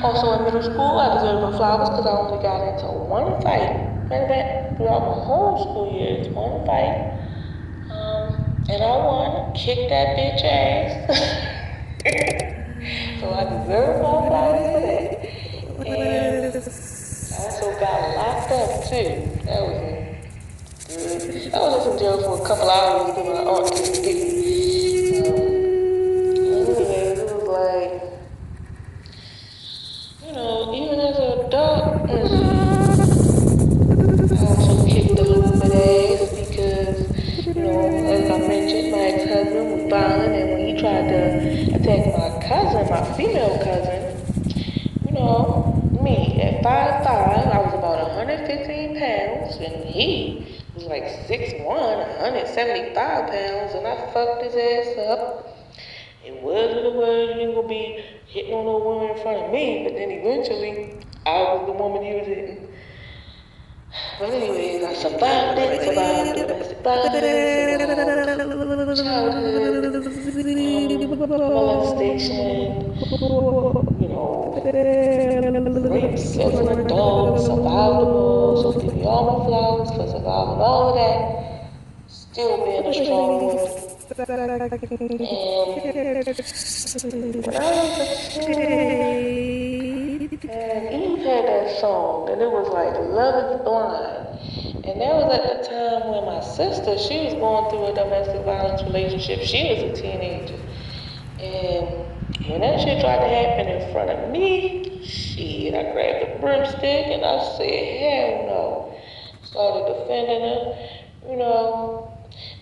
also in middle school, I deserved my flowers because I only got into one fight. Matter of fact, throughout my whole school year, it's one fight. And I won, kicked that bitch ass. So I deserve my flowers for that. And I also got locked up too. That was good. I was in jail for a couple hours till my aunt came to get me. Anyways, it was like, even as an adult, I also kicked a little bit ass because, as I mentioned, my ex-husband was violent, and when he tried to attack my cousin, my female cousin, me at 5'5", I was about 115 pounds, and he was like 6'1", 175 pounds, and I fucked his ass up. It was what it was. You ain't gonna be hitting on no woman in front of me, but then eventually, I was the woman he was hitting. But anyways, I survived it, survived domestic violence, survived childhood, molestation, rapes as an adult, survived them all. So give me all my flowers for surviving all of that, still being a strong woman. And when I was a kid, and Eve had that song, and it was like Love is Blind. And that was at the time when my sister, she was going through a domestic violence relationship. She was a teenager. And when that shit tried to happen in front of me, shit, I grabbed a broomstick and I said, hell no. Started defending her.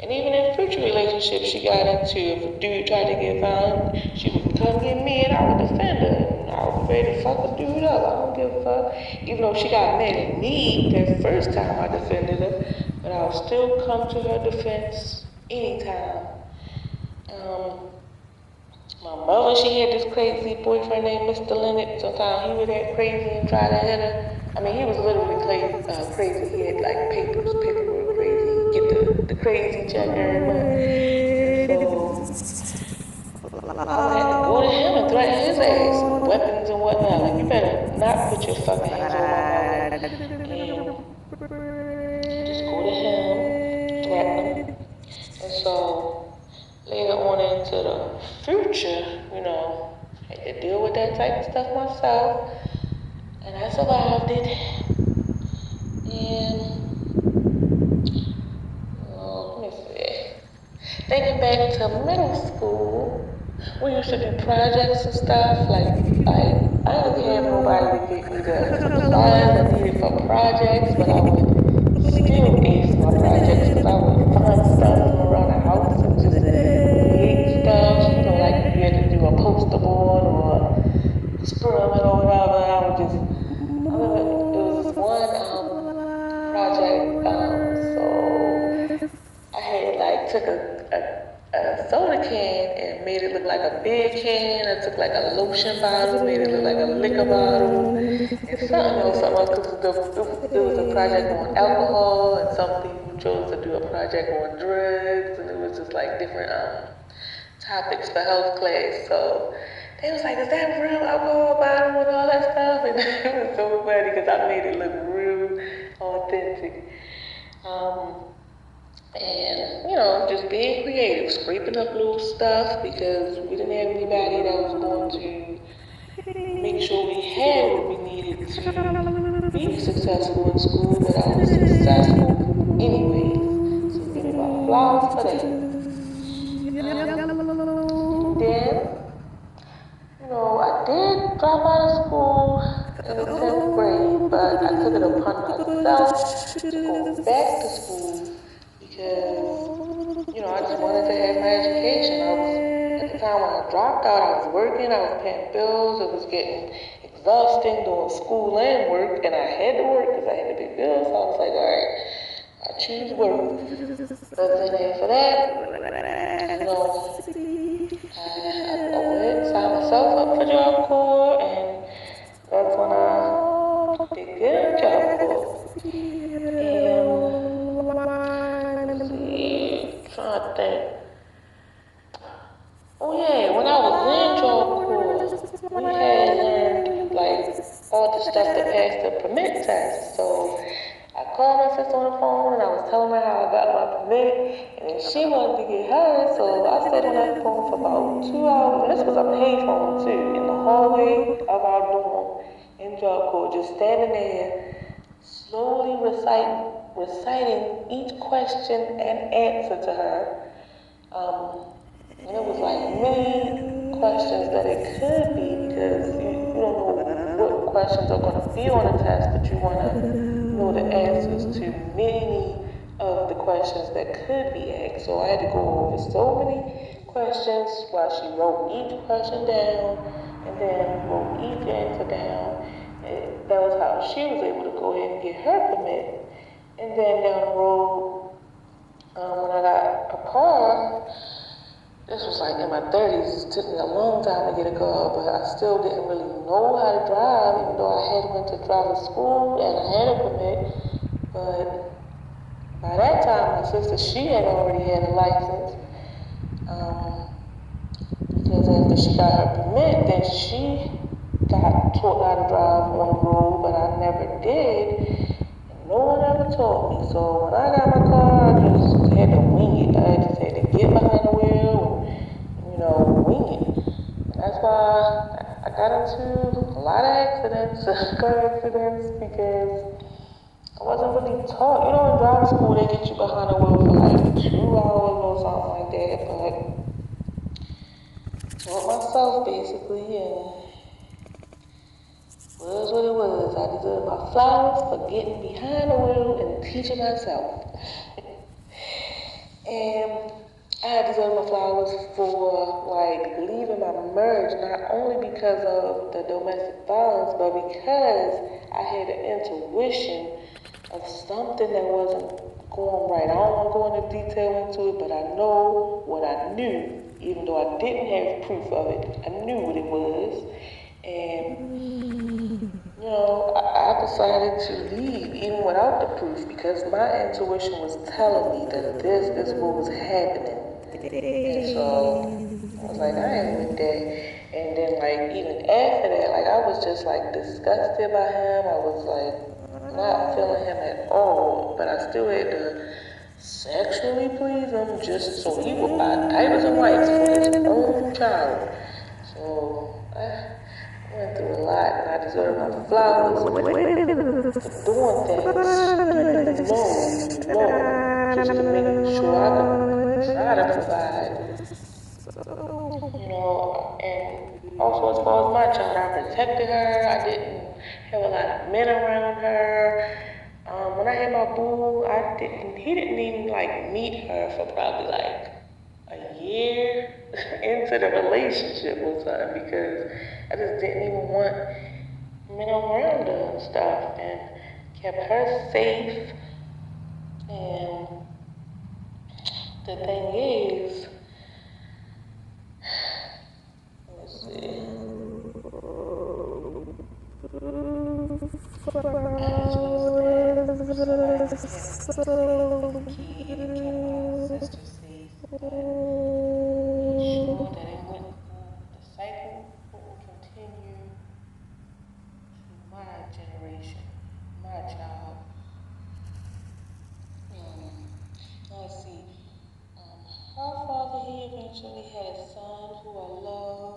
And even in future relationships she got into, if a dude tried to get violent, she would come get me and I would defend her. And I would be ready to fuck a dude up. I don't give a fuck. Even though she got mad at me that first time I defended her, but I would still come to her defense anytime. My mother, she had this crazy boyfriend named Mr. Leonard. Sometimes he would act crazy and try to hit her. I mean, he was literally crazy. He had like paperwork crazy. He'd get the crazy check every month. And so I would have to go to him and threaten his ass with weapons and whatnot. Like, you better not put your fucking hands on my mother. And just go to him, threaten him. And so later on into the future, I had to deal with that type of stuff myself. And I survived it. And, let me see. Thinking back to middle school, we used to do projects and stuff. Like I didn't care if nobody would get me the supplies I needed for projects, but I would still ace my projects because I would find stuff from around the house and just create stuff. Like if you had to do a poster board or a experiment or whatever, I remember it was this one project, so I had like took a soda can and made it look like a beer can. I took like a lotion bottle, made it look like a liquor bottle, and something else, because there was a project on alcohol, and some people chose to do a project on drugs, and it was just like different topics for health class. So they was like, is that real alcohol bottle and all that stuff? And it was so funny because I made it look real authentic. And, just being creative, scraping up little stuff because we didn't have anybody that was going to make sure we had what we needed to be successful in school, but I was successful anyways. So give me my flowers for that. Then, I did drop out of school in the 10th grade, but I took it upon myself to go back to school because, I just wanted to have my education. At the time when I dropped out, I was working, I was paying bills, it was getting exhausting doing school and work, and I had to work because I had to pay bills, so I was like, all right, I choose work. But then after that, I went, signed myself up for Job Corps, and that's when I did good in Job Corps. And let's see, trying to think. Oh yeah, when I was in Job Corps, we had learned like all the stuff to pass the permit test. So I called my sister on the phone and I was telling her how I got my permit, and then she wanted to get hers, so I stayed on that phone for about 2 hours. And this was a payphone too, in the hallway of our dorm in Job Corps, just standing there slowly reciting each question and answer to her. And it was like many questions that it could be because you don't know what questions are going to be on the test, but you want to know the answers to many of the questions that could be asked. So I had to go over so many questions while she wrote each question down and then wrote each answer down. And that was how she was able to go ahead and get her permit. And then down the road, when I got a car, this was like in my 30s. It took me a long time to get a car, but I still didn't really know how to drive, even though I had went to driving school and I had a permit. But by that time, my sister, she had already had a license. Because after she got her permit, then she got taught how to drive on the road, but I never did. And no one ever taught me. So when I got my car, I just had to wing it. I just had to get behind the wheel and, wing it. And that's why I got into a lot of accidents, car accidents, because I wasn't really taught. In driving school, they get you behind the wheel for like 2 hours or something like that, but taught myself basically, and was what it was. I deserve my flowers for getting behind the wheel and teaching myself. And I deserve my flowers for like leaving my marriage, not only because of the domestic violence, but because I had an intuition of something that wasn't going right. I don't want to go into detail into it, but I know what I knew, even though I didn't have proof of it. I knew what it was. And I decided to leave even without the proof because my intuition was telling me that this is what was happening. And so I was like, I ain't with that. And then like even after that, like I was just like disgusted by him. I was like not feeling him at all. But I still had to sexually please him just so he would buy diapers and wipes for his own child. So I went through a lot and I deserve my flowers for doing things you know, just to make sure I could try to provide. And also as far as my child, I protected her. I didn't have a lot of men around her. When I had my boo, he didn't even like meet her for probably like a year into the relationship or something because I just didn't even want men around her and stuff and kept her safe. And the thing is, let's see. I just was that kid and kept my sister safe, but made sure that the cycle wouldn't continue to my generation, my child. Let's see. Her father, he eventually had a son who I love,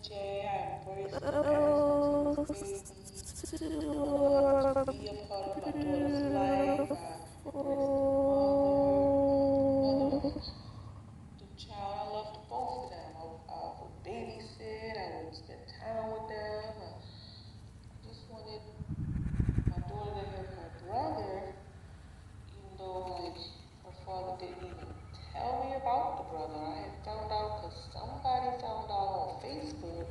EJ. I embraced him ever since he was a baby. I wanted him to be a part of my daughter's life. I embraced the mother of the child. I loved both of them. I would babysit. I would spend time with them. I just wanted my daughter to have her brother, even though like her father didn't even tell me about the brother. I had found out because somebody found out on Facebook.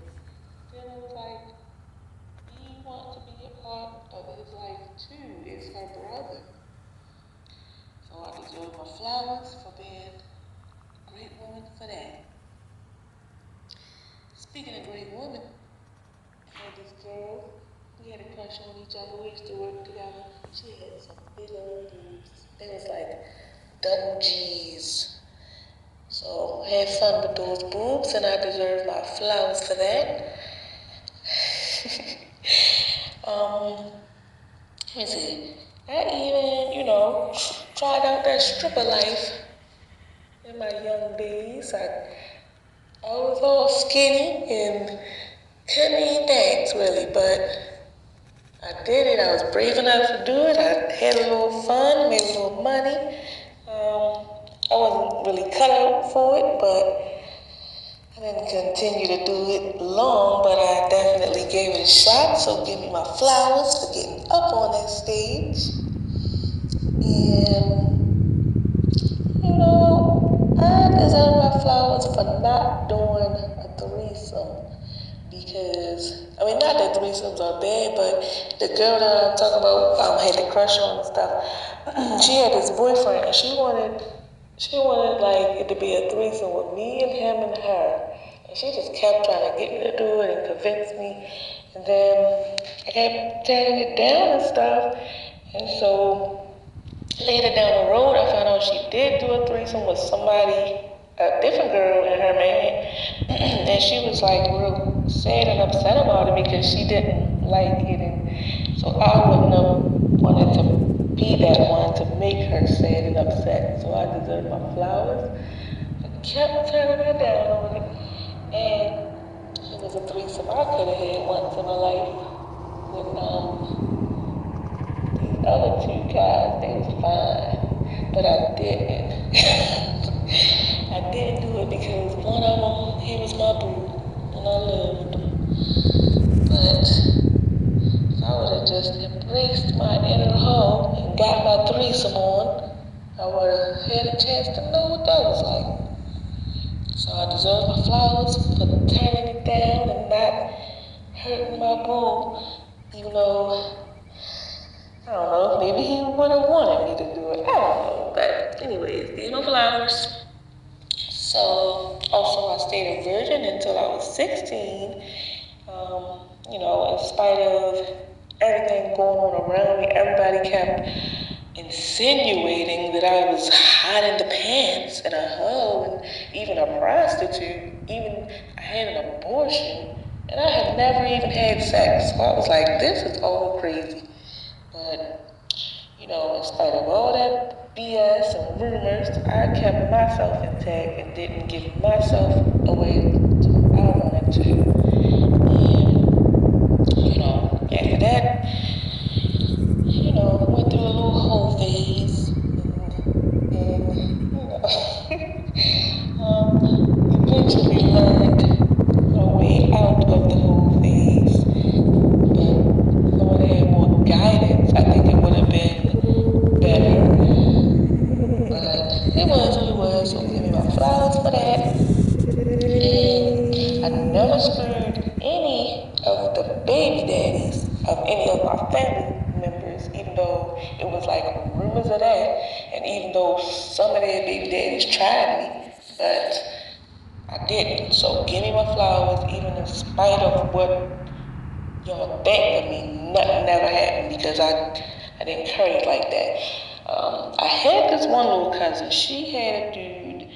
Then it was like, he wants to be a part of his life too. It's her brother. So I deserve my flowers for being a great woman for that. Speaking of great women, I had this girl. We had a crush on each other. We used to work together. She had some big old boobs. They was like double G's. So I had fun with those boobs, and I deserve my flowers for that. Let me see. I even, tried out that stripper life in my young days. I was all skinny and couldn't even dance really, but I did it. I was brave enough to do it. I had a little fun, made a little money. I wasn't really cut out for it, but I didn't continue to do it long, but I definitely gave it a shot. So give me my flowers for getting up on that stage. And, I deserve my flowers for not doing a threesome. Because, not that threesomes are bad, but the girl that I'm talking about, had the crush on and stuff, she had this boyfriend, and she wanted like it to be a threesome with me and him and her. And she just kept trying to get me to do it and convince me. And then I kept turning it down and stuff. And so later down the road, I found out she did do a threesome with somebody, a different girl and her man. And she was like real sad and upset about it because she didn't like it. And so I wouldn't have wanted to be that one to make her sad and upset. So I deserve my flowers. I kept turning her down on it. And it was a threesome I could have had once in my life with these other two guys. They was fine, but I didn't. I didn't do it because one of them, he was my boo, and I loved him. But if I would have just embraced my inner hoe and got my threesome on, I would have had a chance to know what that was like. So I deserve my flowers for turning it down and not hurting my boo, even though, I don't know, maybe he would have wanted me to do it. I don't know. But anyways, these are my flowers. So also I stayed a virgin until I was 16. In spite of everything going on around me, everybody kept insinuating that I was hot in the pants and a hoe and even a prostitute. Even I had an abortion and I had never even had sex. So I was like, this is all crazy. But in spite of all that BS and rumors, I kept myself intact and didn't give myself away to I wanted to. And, after that, went through a little whole phase. Eventually learned my way out of the whole phase. But if I would have had more guidance, I think it would have been better. But it was what it was, so give me my flowers for that. And I never screwed any of the baby daddies of any of my family members, even though it was like rumors of that, and even though some of their baby daddies tried me, but I didn't. So give me my flowers, even in spite of what y'all think of me. Nothing never happened because I didn't encourage like that. I had this one little cousin. She had a dude.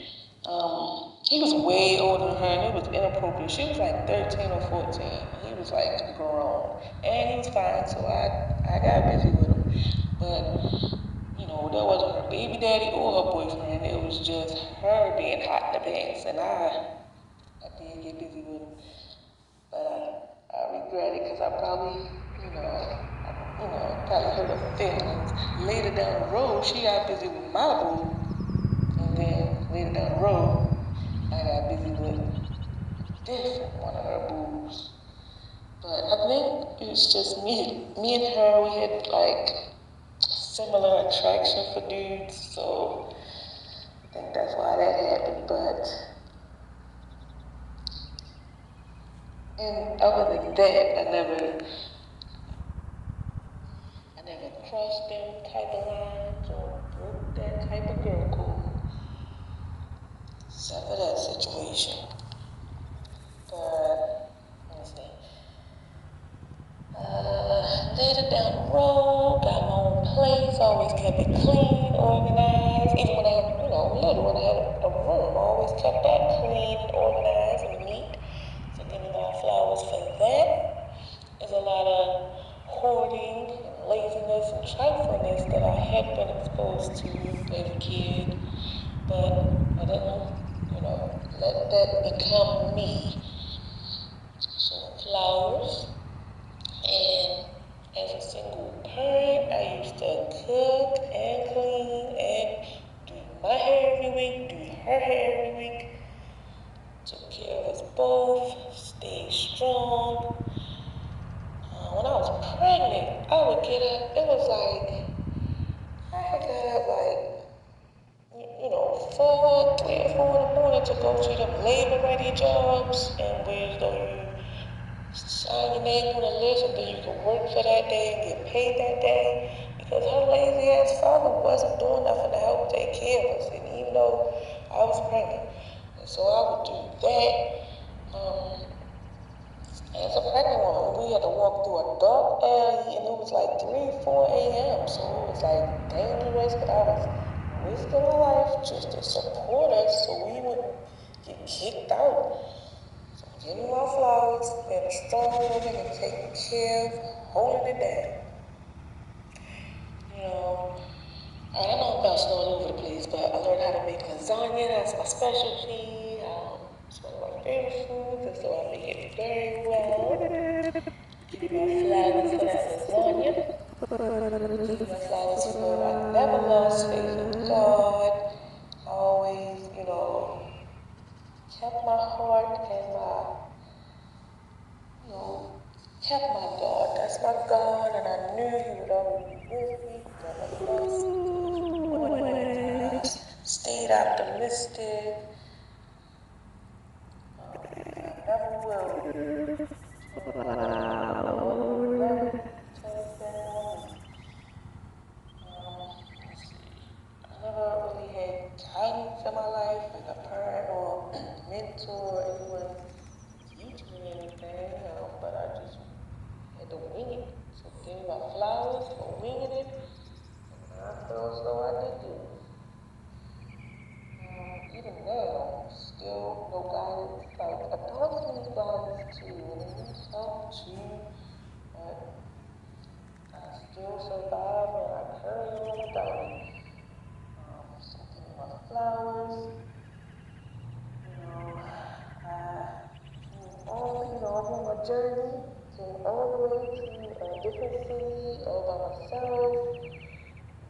He was way older than her, and it was inappropriate. She was like 13 or 14. He was like grown, and he was fine. So I got busy with him. But that wasn't her baby daddy or her boyfriend. It was just her being hot in the pants, and I did get busy with him. But I regret it because I probably, probably hurt her feelings. Later down the road, she got busy with my boo, and then later down the road, I got busy with different one of her boos. But I think it's just me and her. We had like similar attraction for dudes, so I think that's why that happened. And other than that, I never crossed them type of lines or broke that type of girl code. Except for that situation. But, let me see. Later down the road, got my own place, always kept it clean, organized. Even when I had, little, when I had a room, I always kept that clean and organized and neat. So give me my flowers for that. There's a lot of hoarding and laziness and triflingness that I had been exposed to as a kid. But I didn't, let that become me. So flowers. And as a parent, I used to cook and clean and do my hair every week, do her hair every week. Took care of us both, stayed strong. When I was pregnant, I would get up, it was like, I had got up like, 3 or 4 in the morning to go to them labor ready jobs, and where though you sign your name on the list and then you can work for that day and get paid that day, because her lazy ass father wasn't doing nothing to help take care of us, and even though I was pregnant. And so I would do that. As a pregnant woman, we had to walk through a dark alley and it was like 3, 4 a.m. So it was like dangerous, but I was risking my life just to support us so we wouldn't get kicked out. So giving my flowers, being a strong woman and taking care of holding it down. You know, I don't know about all over the place, but I learned how to make lasagna. That's my specialty. It's one of my favorite foods, and so I make it very well. Give me my flowers for that lasagna. Give me my flowers for I never lost faith in God. Always, kept my heart and kept my God. That's my God, and I knew He would always be with me. Never lost. Stayed optimistic. I never will. Let it turn down. Let's see. I never really had guidance in my life, like a parent or mentor or anyone teach me anything, but I just had to wing it. So give me my flowers for winging it, and I feel as though I did do. Even now, still no guidance. Like adults need guidance too, and they need help too. But I still survive and I carry on without it. So give me my flowers. I'm on my journey, came all the way to a different city all by myself.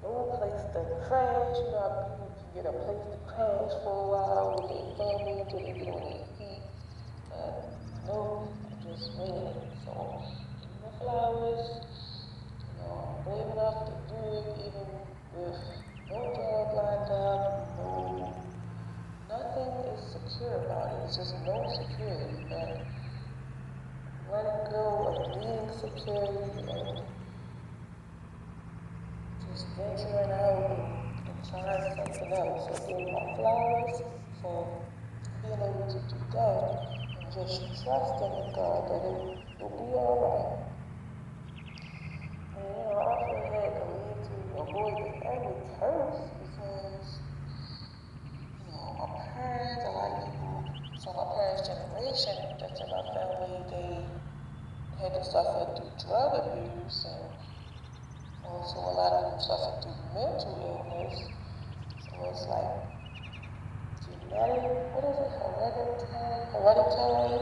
No place to crash. People can get a place to crash for a while with their family until they get on their feet. But no, I'm just winging it. So, give me my flowers. I'm brave enough to do it even with no job lined up, nothing is secure about it. It's just no security. But letting go of needing security and just venturing out and trying something else. So give my flowers for being able to do that and just trusting in God that it will be alright. And I also had to lead to avoid the family curse because, my parents, a lot of people from my parents' generation that's in my family, they had to suffer through drug abuse, and also a lot of them suffer through mental illness. So it's like genetic, what is it, hereditary.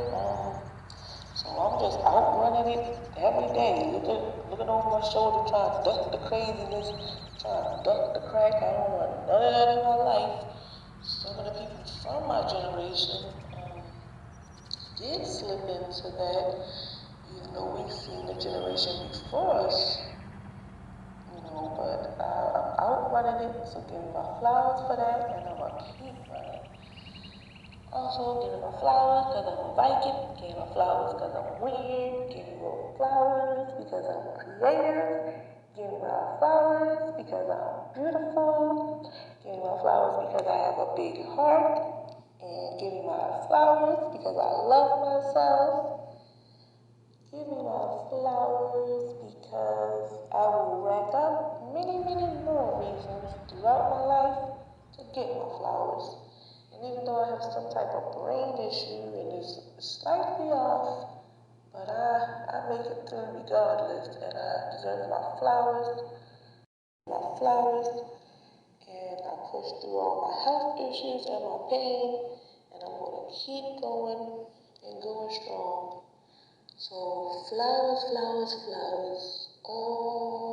So I'm just outrunning it every day, looking over my shoulder, trying to duck the craziness, trying to duck the crack. I don't want none of that in my life. Some of the people from my generation did slip into that, even though we've seen the generation before us, but I'm outrunning it, so give me my flowers for that, and I'm going to keep running. Also, give me my flowers because I'm a Viking, give me my flowers because I'm weird, give me my flowers because I'm creative, give me my flowers because I'm beautiful, give me my flowers because I have a big heart, and give me my flowers because I love myself. Give me my flowers because I will rack up many, many more reasons throughout my life to get my flowers. And even though I have some type of brain issue and it's slightly off, but I make it through regardless, and I deserve my flowers, and I push through all my health issues and my pain, and I'm going to keep going and going strong. So flowers, flowers, flowers all